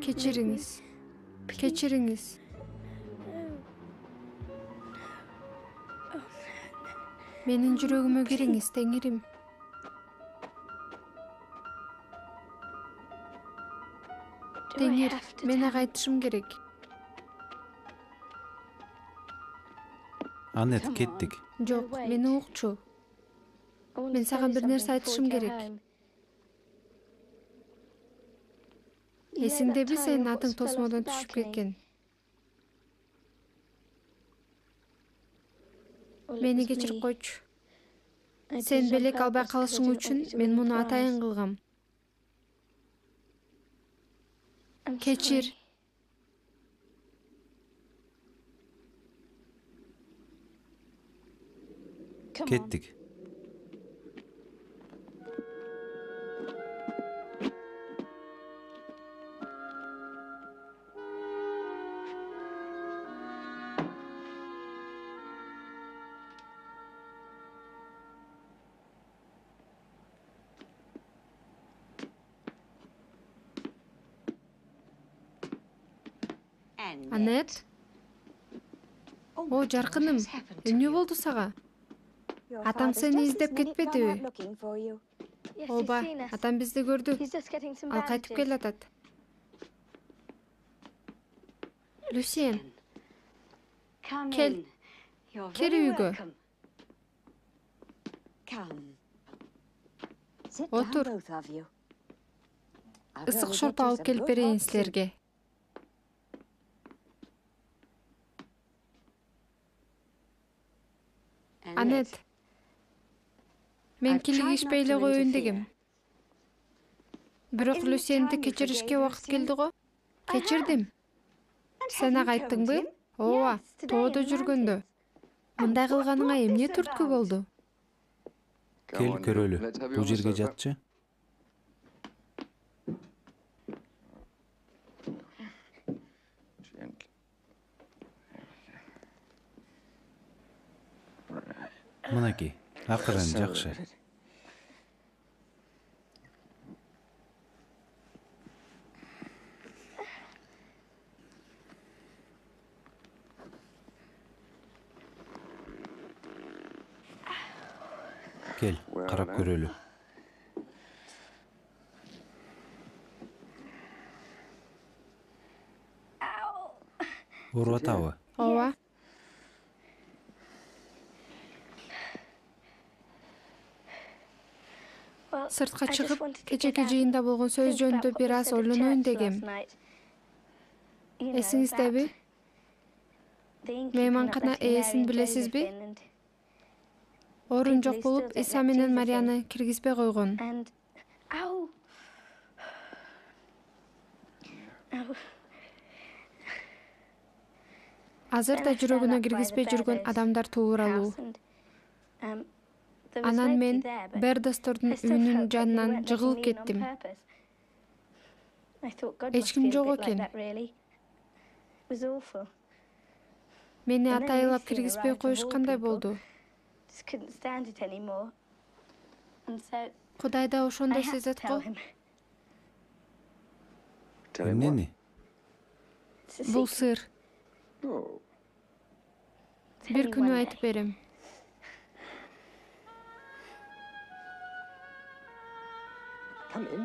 Кечириңиз. Кечириңиз. Менин жүрөгүмө кириңиз, Теңирим. Теңир, мен ага айтышым керек. Анет, кеттик. Жок, мени укчу. Мен сага бир нерсе айтышым керек. Эсиңдеби сенин атың тосмодон түшүп кеткен? Мени кечирип койчу. Сен белек албай калышың үчүн мен муну атайын кылгам. Кечир. Кеттик. Анет? О, жаркыным, эмне болду сага? Атаң сени издеп кетпедиби? Ооба, атам бизди көрдү. Ал кайтып келатат. Люсиен, кел. Кир үйгө. Отур. Ысык шорпо алып келип берейин силерге. Анет, мен килигишпей эле коеюн дегем. Бирок Люсиенди кечиришке убакыт келди го. Кечирдим. Сен ага айттыңбы? Ооба, тоодо жүргөндө. Мындай кылганыңа эмне түрткү болду? Кел көрөлү. Бул жерге жатчы. Мынакей, акырын жакшы. Кел, карап көрөлү. Ооруп атабы? Ооба. Сыртка чыгып, кечээки жыйында болгон сөз жөнүндө бир аз ойлоноюн дегем. Эсиңиздеби? Мейманкана ээсин билесизби? Орун жок болуп, Иса менен Марияны киргизбей койгон. Азыр да жүрөгүнө киргизбей жүргөн адамдар тууралуу. Анан мен Бердостордун үйүнүн жанынан жыгылып кеттим. Эч ким жок экен. Мени атайылап киргизбей коюшкандай болду. Кудай да ошондой сезет го. Эмнени? Бул сыр. Бир күнү айтып берем.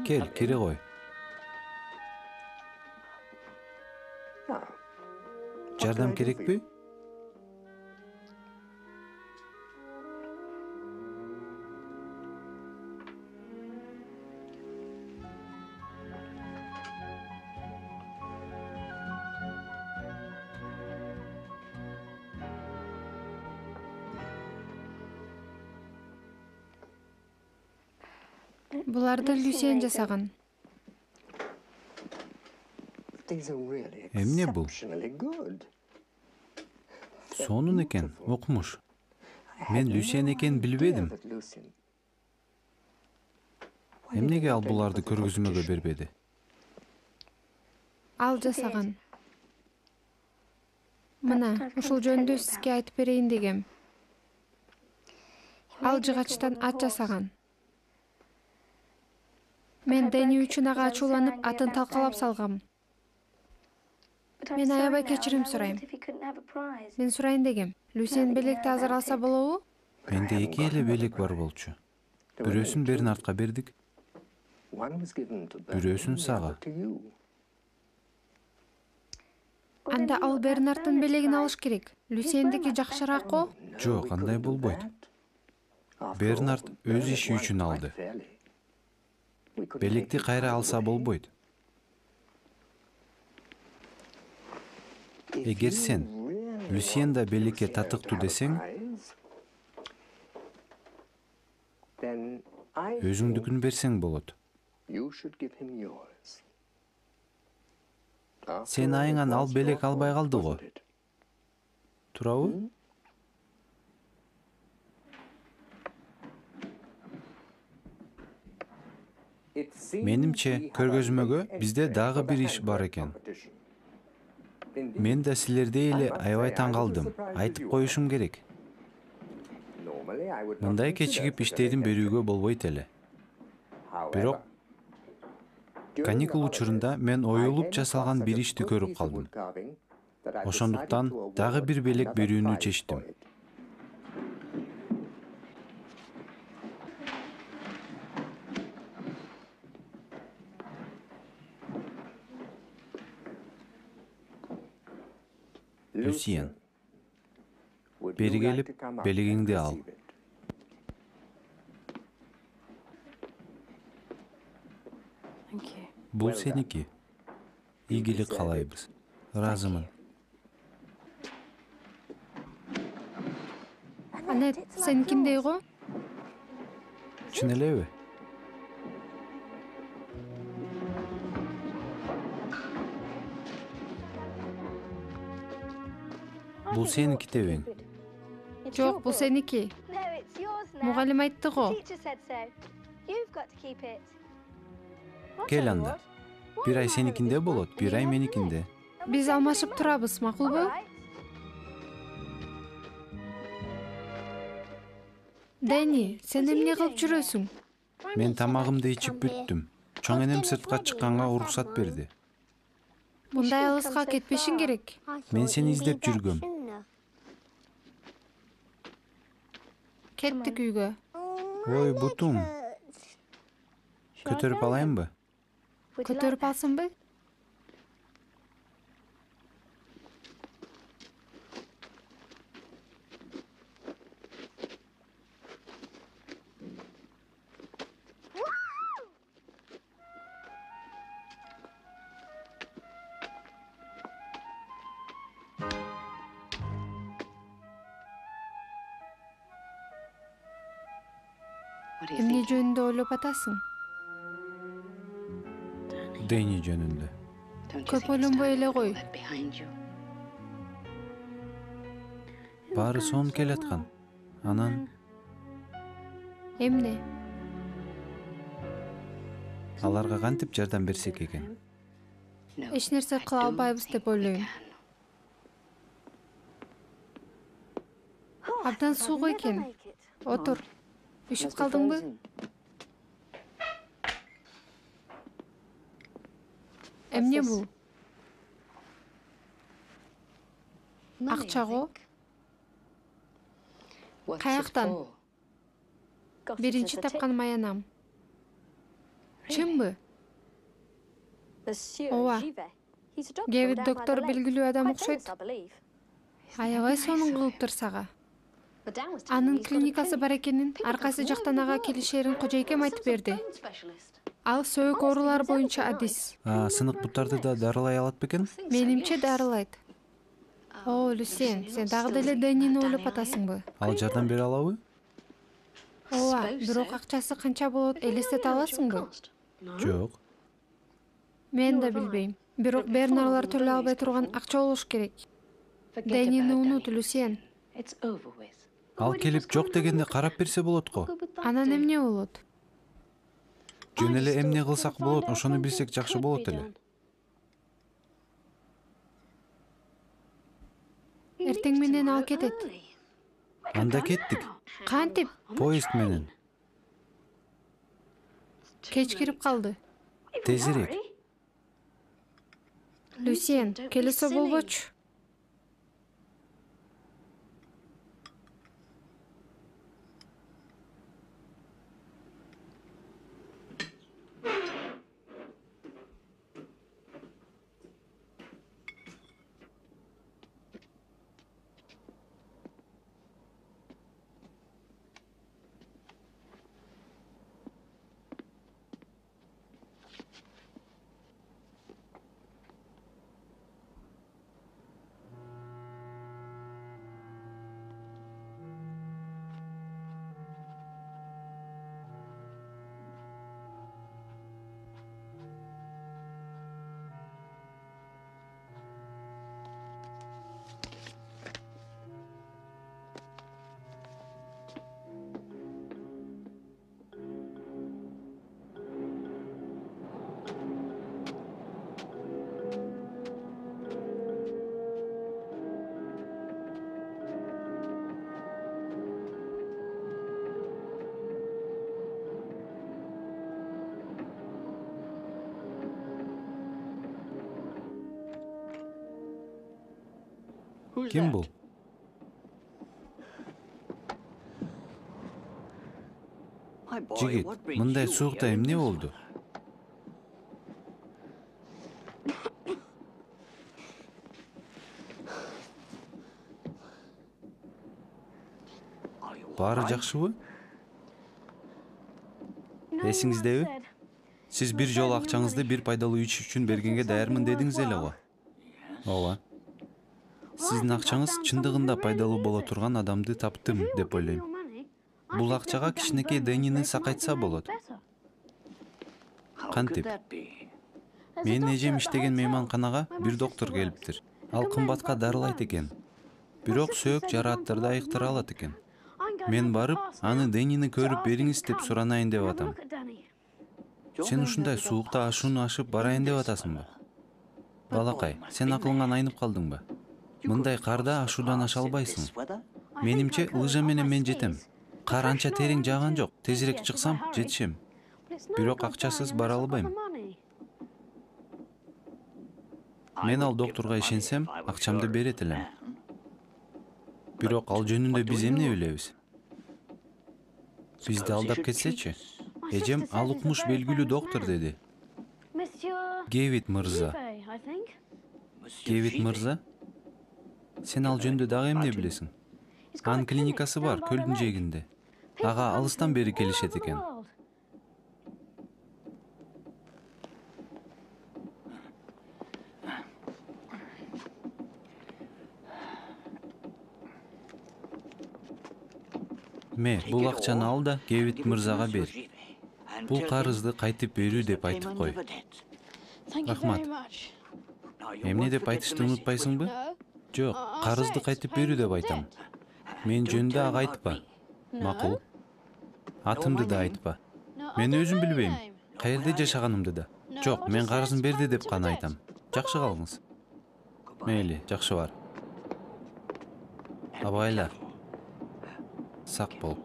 Кел, кире кой. Жардам керекпи? Буларды Люсиен жасаган. Эмне бул? Сонун экен, окумуш. Мен Люсиен экенин билбедим. Эмнеге ал буларды көргөзмөгө бербеди? Ал жасаган. Мына, ушул жөнүндө сизге айтып берейин дегем. Ал жыгачтан ат жасаган. Мен Дени үчүн ага ачууланып, атын талкалап салгам. Мен аябай кечирим сурайм. Мен сурайын дегем. Люсиен белекти азыр алса болобу? Менде эки эле белек бар болчу. Бирөөсүн Бернардка бердик, бирөөсүн сага. Анда ал Бернарддын белегин алыш керек. Люсиендики жакшыраак го? Жок, андай болбойт. Бернард өз иши үчүн алды. Белекти кайра алса болбойт. Эгер сен Люсьен да белекке татыктуу десең, өзүңдүкүн берсең болот. Сен айыңан ал белек албай калды го. Туурабы? Менимче, көргөзмөгө бизде дагы бир иш бар экен. Мен да силердей эле аябай таң калдым. Айтып коюшум керек. Мындай кечигип иштейдин берүүгө болбойт эле. Бирок каникул учурунда мен оюлуп жасалган бир ишти көрүп калдым. Ошондуктан дагы бир белек берүүнү чечтим. Люсьен, бери келип, белегиңди ал. Бул сеники. Ийгилик каалайбыз. Ыраазымын. Анет, сеникиндей го? Чын элеби? Бул сенин китебиң. Жок, бул сеники. Мугалим айтты го. Кел анда. Бир ай сеникинде болот, бир ай меникинде. Биз алмашып турабыз, макулбу? Дени, сен эмне кылып жүрөсүң? Мен тамагымды ичип бүттүм. Чоң энем сыртка чыкканга уруксат берди. Мындай алыска кетпешиң керек. Мен сени издеп жүргөм. Кеттик үйгө. Ой, бутум. Көтөрүп алайынбы? Көтөрүп алсынбы? Эмне жөнүндө ойлоп атасың? Дени жөнүндө. Көп ойлонбой эле кой. Баары сонун келаткан. Анан Эмне? аларга кантип жардам берсек экен? Эч нерсе кыла албайбыз деп ойлойм. Абдан суук экен. Отур. Üşüp kaldыңбы? Эмне бул? Акча го? Каяктан? Биринчи тапкан маянам. Чынбы? Ооба. Гевит доктор белгилүү адам окшойт. Аябай сонун кылыптыр сага. Анын клиникасы бар экенин, ар кайсы жактан ага келишерин кожойкем айтып берди. Ал сөөк оорулар боюнча адис. Сынык буттарды да дарылай алат бекен? Менимче дарылайт. О, Люсьен, сен дагы деле Денини ойлоп атасыңбы? Ал жардам бере алабы? Ооба, бирок акчасы канча болот элестете аласыңбы? Жок. Мен да билбейм. Бирок бернарлар төлөй албай турган акча болуш керек. Денини унут, Люсьен. Ал келип жок дегенде карап берсе болот го. Анан эмне болот? Жөн эле эмне кылсак болот, ошону билсек жакшы болот эле. Эртең менен ал кетет. Анда кеттик. Кантип? Поезд менен. Кеч кирип калды. Тезирээк. Люсьен, келесе болбочу. Ким бул? Жигит, мындай суукта эмне болду? Баары жакшыбы? Эсиңиздеби? Сиз бир жолу акчаңызды бир пайдалуу иш үчүн бергенге даярмын дедиңиз эле го. Ооба. Сиздин акчаңыз чындыгында пайдалуу боло турган адамды таптым деп ойлойм. Бул акчага кичинекей Дэннини сакайтса болот. Кантип? Менин эжем иштеген мейманканага бир доктор келиптир. Ал кымбатка дарылайт экен. Бирок сөөк жарааттарды айыктыра алат экен. Мен барып, аны Дэннини көрүп бериңиз деп суранайын деп атам. Сен ушундай суукта ашууну ашып барайын деп атасыңбы? Балакай, сен акылыңан айнып калдыңбы? Мындай карда ашуудан аша албайсың. Менимче, лыжа менен мен жетем. Кар анча терең жааган жок. Тезирээк чыксам, жетишем. Бирок акчасыз бара албайм. Мен ал докторго ишенсем, акчамды берет элем. Бирок ал жөнүндө биз эмне билебиз? Бизди алдап кетсечи? Эжем ал укмуш белгилүү доктор деди. Гевит мырза. Гевит мырза? Сен ал жөнүндө дагы эмне билесиң? Анын клиникасы бар, көлдүн жээгинде. Ага алыстан бери келишет экен. Бул акчаны ал да Гевит мырзага бер. Бул карызды кайтып берүү деп айтып кой. Рахмат. Эмне деп айтышты унутпайсыңбы? Жок, карызды кайтып берүү деп айтам. Мен жөнүндө ага айтпа. Макул. Атымды да айтпа. Мен өзүм билбейм. Каерде жашаганымды да. Жок, мен карызын берди деп гана айтам. Жакшы калыңыз. Мейли, жакшы бар. Абайла. Сак бол.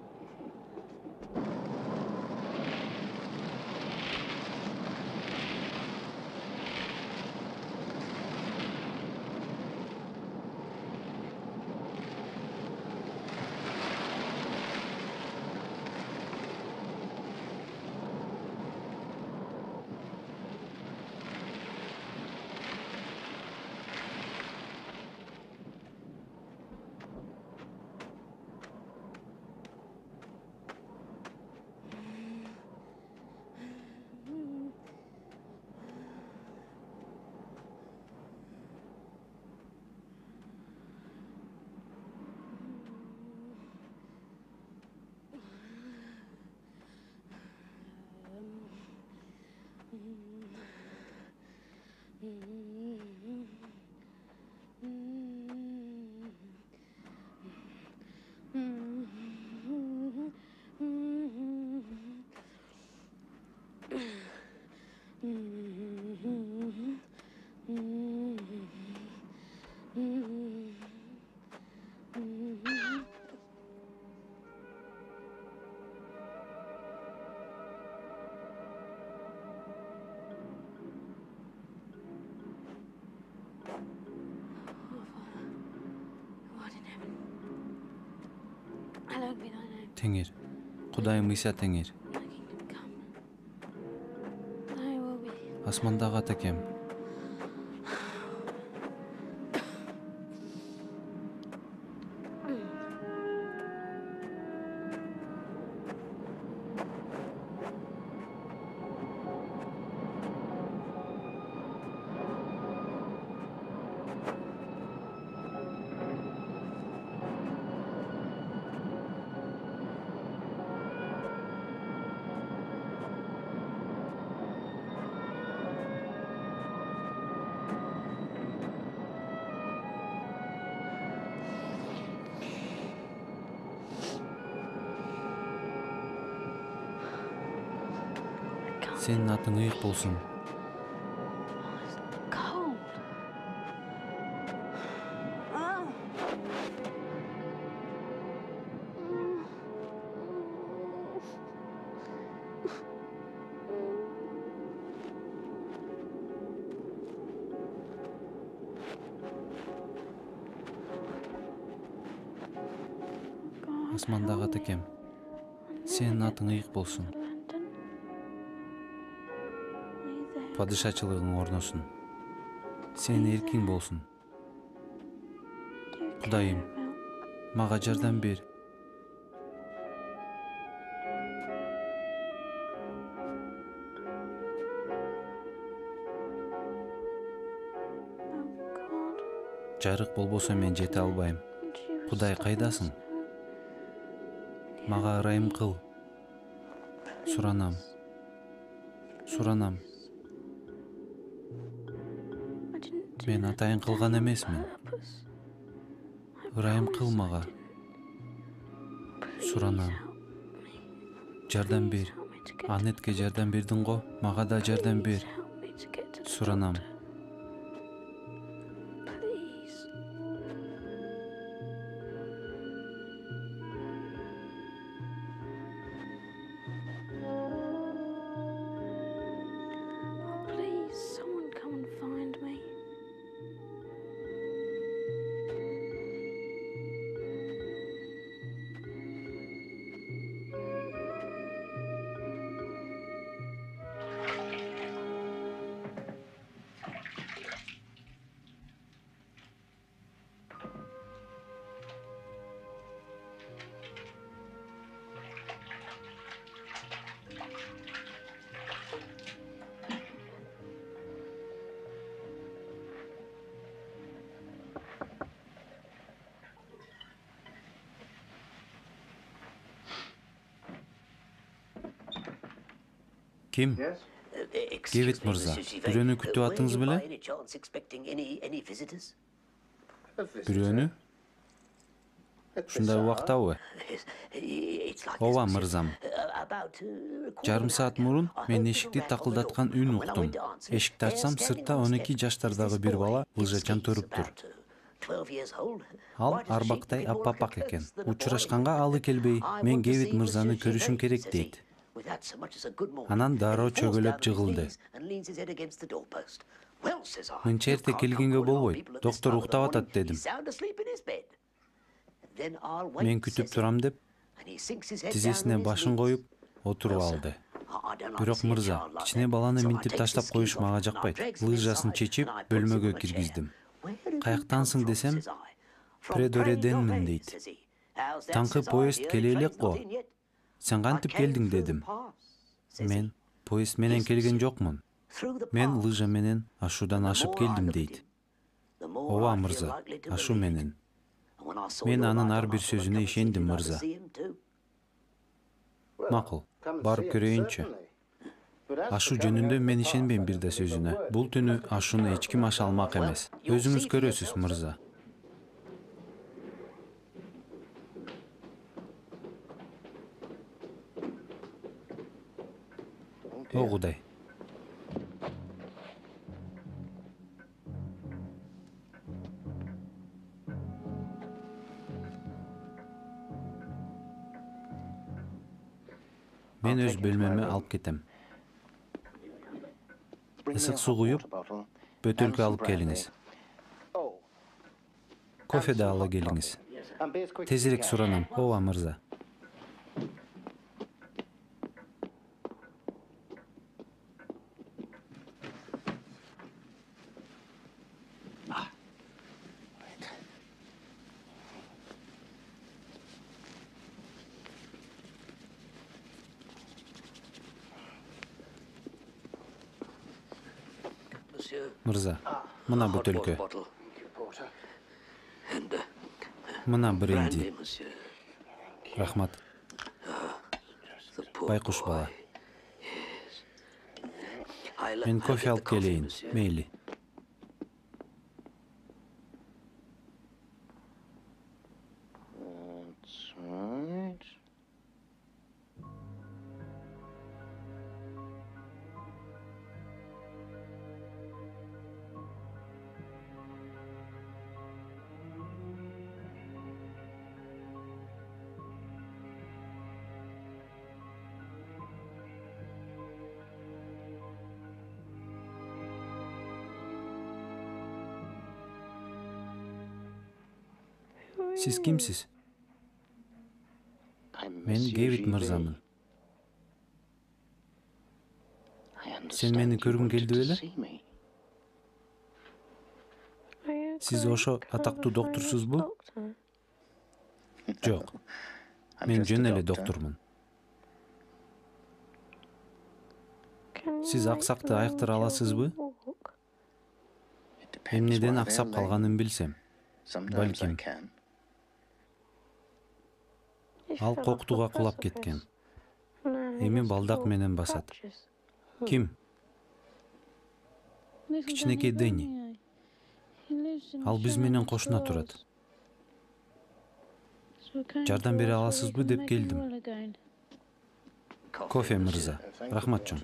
Теңир, Кудайым Иса Теңир. Асмандагы Атакем. Senin atın ıyık bolsun. Асмандагы атакем, сенин атың ыйык болсун. Падышачылыгың орносун. Сенин эркиң болсун. Кудайым, мага жардам бер. Жарык болбосо мен жете албайм. Кудай кайдасың? Мага ырайым кыл. Суранам. Суранам. Мен атайын кылган эмесмин. Ырайым кыл мага. Суранам. Жардам бер. Анетке жардам бердиң го, мага да жардам бер. Суранам. Ким? Гевит мырза, бирөөнү күтүп аттыңыз беле? Бирөөнү? Ушундай убактабы? Ооба, мырзам. Жарым саат мурун мен эшикти такылдаткан үн уктум. Эшикти ачсам, сыртта 12 жаштардагы бир бала лыжачан туруптур. Ал арбактай аппак экен. Учурашканга алы келбей, мен Гевит мырзаны көрүшүм керек дейт. Анан дароо чөгөлөп жыгылды. Мынча эрте келгенге болбойт. Доктор уктап атат дедим. Мен күтүп турам деп, тизесине башын коюп отуруп алды. Бирок мырза, кичине баланы минтип таштап коюш мага жакпайт. Лыжасын чечип, бөлмөгө киргиздим. Каяктансың десем, Предореденмин дейт. Таңкы поезд келе элек го. Сен кантип келдиң дедим. Мен поезд менен келген жокмун. Мен лыжа менен ашуудан ашып келдим дейт. Ооба мырза, ашуу менен. Мен анын ар бир сөзүнө ишендим мырза. Макул, барып көрөйүнчү. Ашуу жөнүндө мен ишенбейм бир да сөзүнө. Бул түнү ашууну эч ким аша алмак эмес. Өзүңүз көрөсүз мырза. О Кудай. Мен өз бөлмөмө алып кетем. Ысык суу куюп, бөтөлкө алып келиңиз. Кофе да ала келиңиз. Тезирээк суранам. Ооба мырза. Мырза, мына бөтөлкө. Мына бренди. Рахмат. Байкуш бала. Мен кофе алып келейин, мейли. Siz kimsiz? Мен Гевит мырзамын. Сен мени көргүң келди беле? Сиз ошо атактуу доктурсузбу? Жок. Мен жөн эле доктурмун. Сиз аксакты айыктыра аласызбы? Эмнеден аксап калганын билсем. Балким. Ал коктуга кулап кеткен. Эми балдак менен басат. Ким? Кичинекей Дени. Ал биз менен кошуна турат. Жардам бере аласызбы деп келдим. Кофе мырза. Рахмат жон.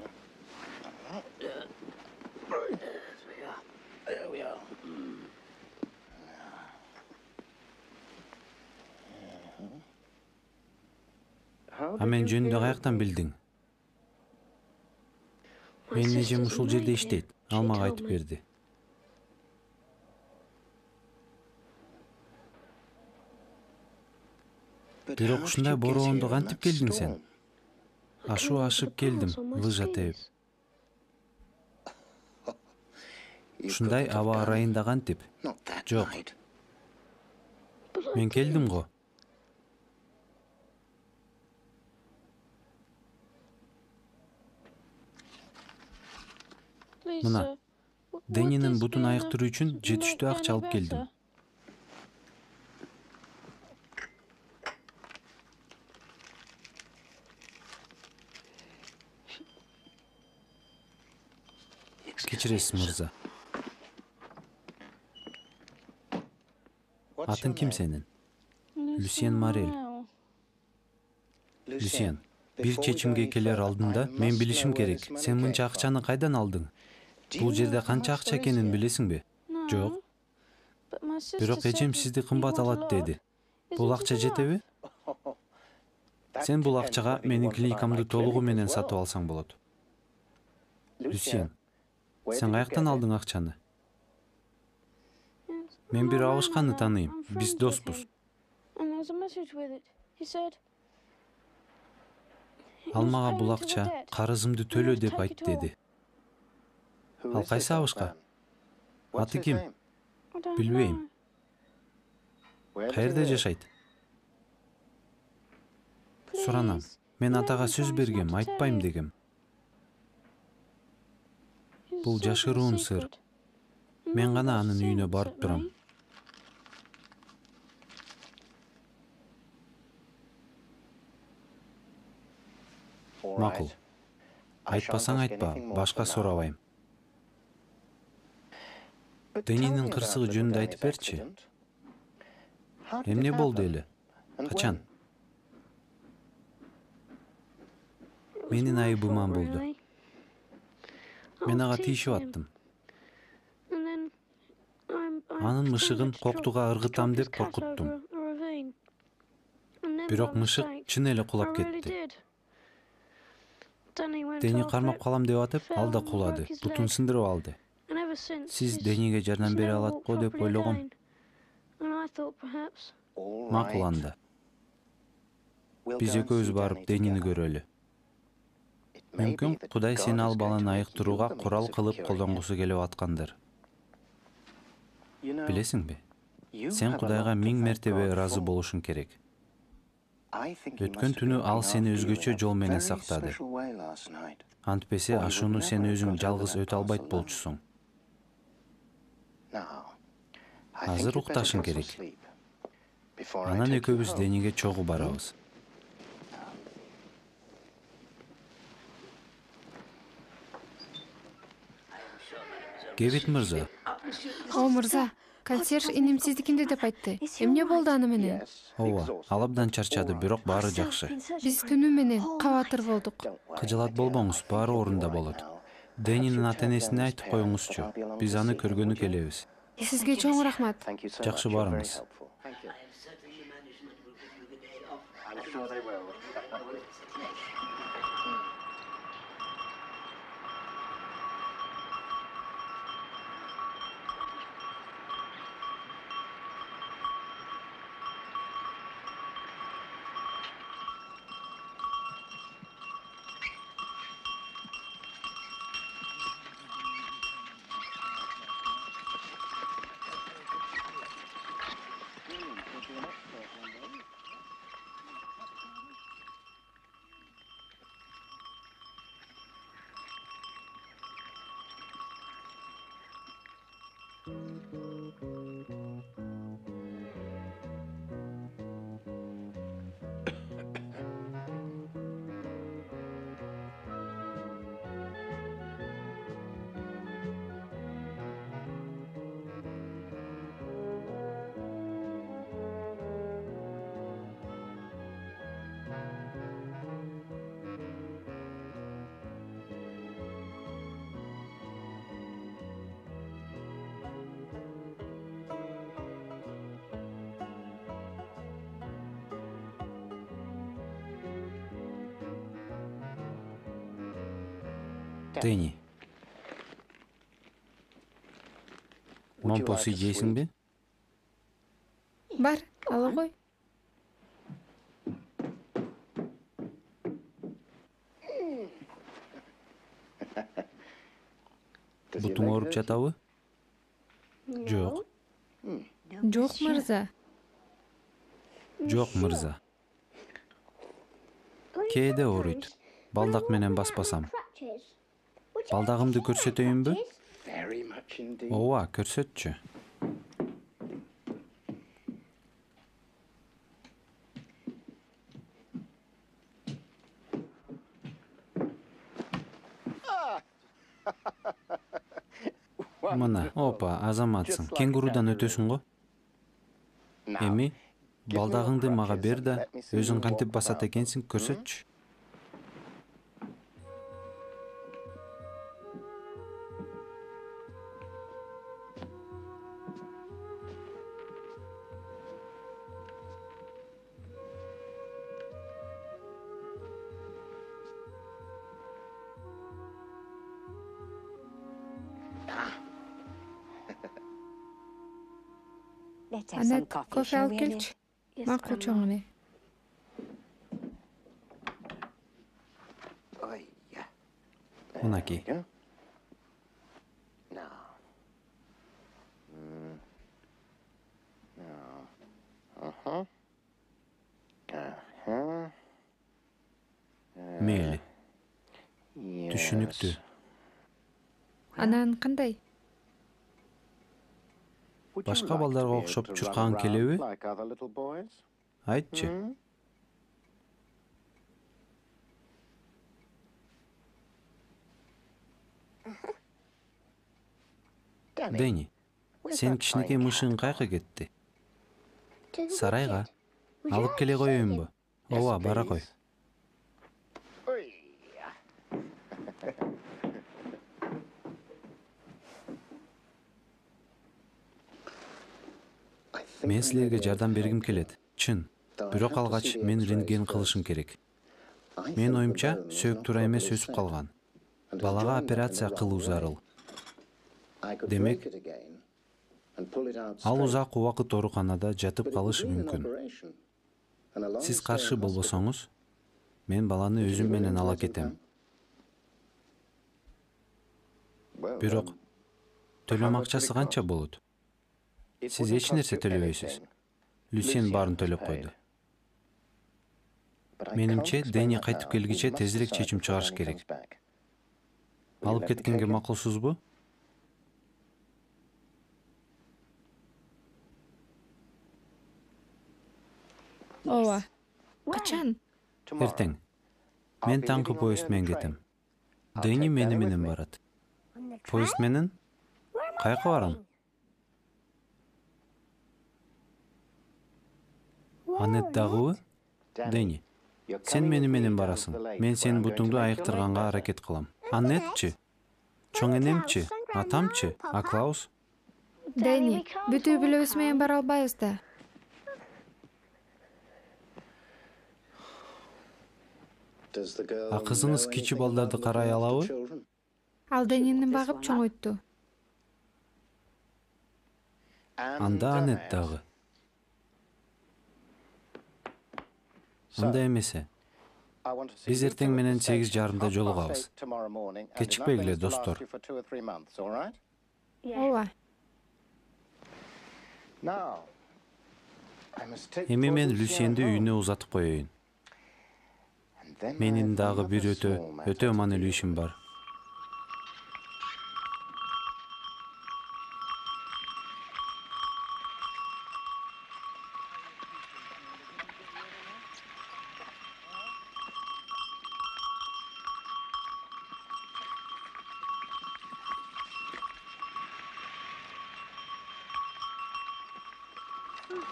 А мен жөнүндө каяктан билдиң? Менин эжем ушул жерде иштейт. Ал мага айтып берди. Бирок ушундай бороондо кантип келдиң сен? Ашуу ашып келдим, лыжа тебип. Ушундай аба ырайында кантип? Жок. Мен келдим го. Мына, Денинин бутун айыктыруу үчүн жетиштүү акча алып келдим. Кечиресиз мырза. Атың ким сенин? Люсьен Марель. Люсьен, бир чечимге келер алдында мен билишим керек. Сен мынча акчаны кайдан алдың? Бул жерде канча акча экенин билесиңби? Жок. Бирок эжем сизди кымбат алат деди. Бул акча жетеби? Сен бул акчага менин клиникамды толугу менен сатып алсаң болот. Люсьен, сен каяктан алдың акчаны? Мен бир абышканы тааныйм. Биз доспуз. Ал мага бул акча карызымды төлө деп айт деди. Ал кайсы абышка? Аты ким? Билбейм. Каерде жашайт? Суранам. Мен атага сөз бергем, айтпайм дегем. Бул жашыруун сыр. Мен гана анын үйүнө барып турам. Макул. Айтпасаң айтпа, башка сурабайм. Денинин кырсыгы жөнүндө айтып берчи. Эмне болду эле? Качан? Менин айыбыман болду. Мен ага тийишип аттым. Анын мышыгын коктуга ыргытам деп коркуттум. Бирок мышык чын эле кулап кетти. Дени кармап калам деп атып, ал да кулады, бутун сындырып алды. Сиз Дениге жардам бере алат го деп ойлогом. Макул анда. Биз экөөбүз барып Денини көрөлү. Мүмкүн Кудай сени ал баланы айыктырууга курал кылып колдонгусу келип аткандыр. Билесиңби? Сен Кудайга 1000 мертебе ыраазы болушуң керек. Өткөн түнү ал сени өзгөчө жол менен сактады. Антпесе ашууну сен өзүң жалгыз өтө албайт болчусуң. Азыр укташың керек. Анан экөөбүз Дениге чогуу барабыз. Гевит мырза. О мырза, консьерж инимсиздикинде деп айтты. Эмне болду аны менен? Ооба, ал абдан чарчады, бирок баары жакшы. Биз түнү менен кабатыр болдук. Кыжалат болбоңуз, баары орунда болот. Денинин ата-энесине айтып коюңузчу. Биз аны көргөнү келебиз. Сизге чоң рахмат. Жакшы барыңыз. Дэнни. Момпос жейсің бе? Бар, ала қой. Бұтың ауырып жатабы? Жоқ. Жоқ, мырза. Жоқ, мырза. Кээде ооруйт. Балдак менен баспасам. Балдагымды көрсөтөйүнбү? Ооба, көрсөтчү. Мына, опа, азаматсың. Кенгурудан өтөсүң го? Эми, балдагыңды мага бер да, өзүң кантип басат экенсиң көрсөтчү. Анет, кофе алып келчи. Макул чоңуне. Мынакей. Мейли. Түшүнүктүү. Анан кандай? Башка балдарга окшоп чуркагың келеби? Айтчы. Дэнни, сен кичинекей мышыгың кайка кетти? Сарайга. Алып келе коеюнбу? Ооба, бара кой. Мен силерге жардам бергим келет. Чын. Бирок алгач мен рентген кылышым керек. Мен оюмча, сөөк туура эмес өсүп калган. Балага операция кылуу зарыл. Демек, ал узак убакыт ооруканада жатып калышы мүмкүн. Сиз каршы болбосоңуз, мен баланы өзүм менен ала кетем. Бирок, төлөм акчасы канча болот? Сиз эч нерсе төлөбөйсүз. Люсьен баарын төлөп койду. Менимче, Дэнни кайтып келгиче тезирээк чечим чыгарыш керек. Алып кеткенге макулсузбу? Ооба. Качан? Эртең. Мен таңкы поезд менен кетем. Дэнни мени менен барат. Поезд менен? Кайка барам? Анет дагыбы? Дэнни, сен мени менен барасың. Мен сенин бутуңду айыктырганга аракет кылам. Анетчи? Чоң энемчи? Атамчы? Аклаус? Дэнни, бүтүү билебиз менен бара албайбыз да. Кызыңыз кичи балдарды карай алабы? Ал Дэннини багып чоңойтту. Анда Анет дагы. Анда эмесе. Биз эртең менен 8:30 жолугабыз. Кечикпегиле, достор. Ооба. Эми мен Люсьенди үйүнө узатып коеюн. Менин дагы бир өтө маанилүү ишим бар.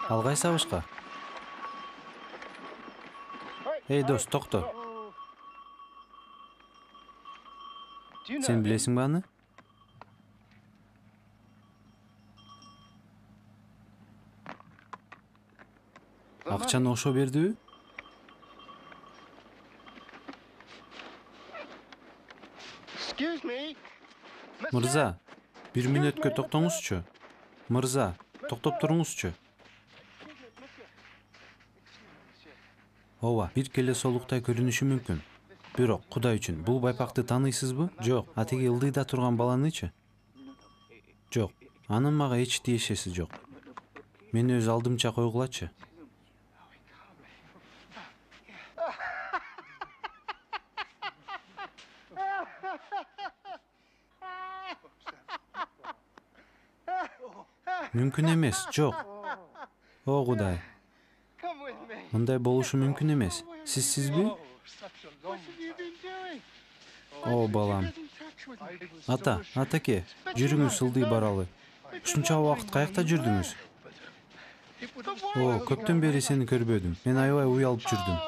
Алгай сабышка. Эй, дос, токто. Сен билесиңби аны? Акчаны ошо бердиби? Мырза, 1 мүнөткө токтоңузчу. Мырза, токтоп туруңузчу. Ооба, бир келе солуктай көрүнүшү мүмкүн. Бирок, Кудай үчүн, бул байпакты тааныйсызбы? Жок, атиги ылдыйда турган баланычы? Жок, анын мага эч тиешеси жок. Мени өз алдымча койгулачы. Мүмкүн эмес, жок. О, Кудай. Мындай болушу мүмкүн эмес. Сизби? О, балам. Атаке, жүрүңүз ылдый баралы. Ушунча убакыт каякта жүрдүңүз? О, көптөн бери сени көрбөдүм. Мен аябай уялып жүрдүм.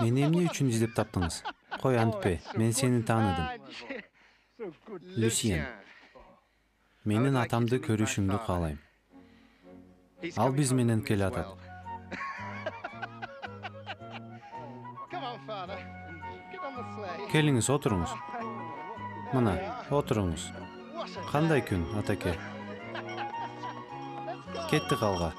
Мени эмне үчүн издеп таптыңыз? Кой, антпе, мен сени тааныдым. Люсьен. Менин атамды көрүшүңдү каалайм. Ал биз менен келе атат. Келиңиз, отуруңуз. Мына, отуруңуз. Кандай күн, атаке? Кеттик алга.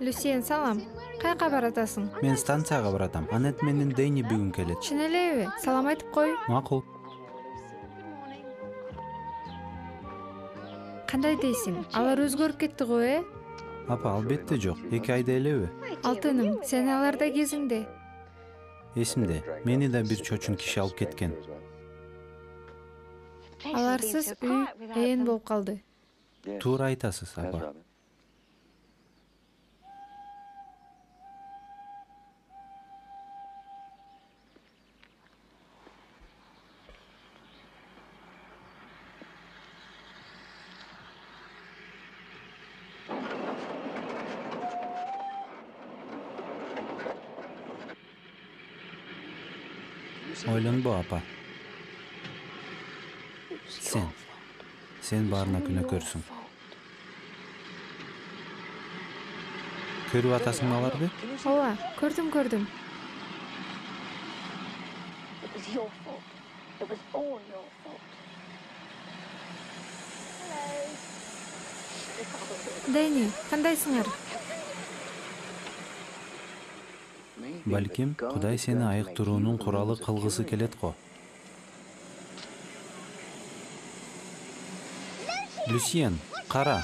Люсьен, салам. Каяка баратасың? Мен станцияга баратам. Анет менен Дэни бүгүн келет. Чын элеби? Салам айтып кой. Макул. Кандай дейсиң? Алар өзгөрүп кетти го, Апа, албетте жок. 2 айда элеби? Алтыным, сен аларда кезиңде. Эсимде. Мени да бир чочун киши алып кеткен. Аларсыз үй ээн болуп калды. Туура айтасыз, апа. Ойлонбо, апа. Сен баарына күнөөкөрсүң. Көрүп атасың аларды? Ооба, көрдүм. Дэни, кандайсыңар? Балким, Кудай сени айыктыруунун куралы кылгысы келет го. Люсьен, кара.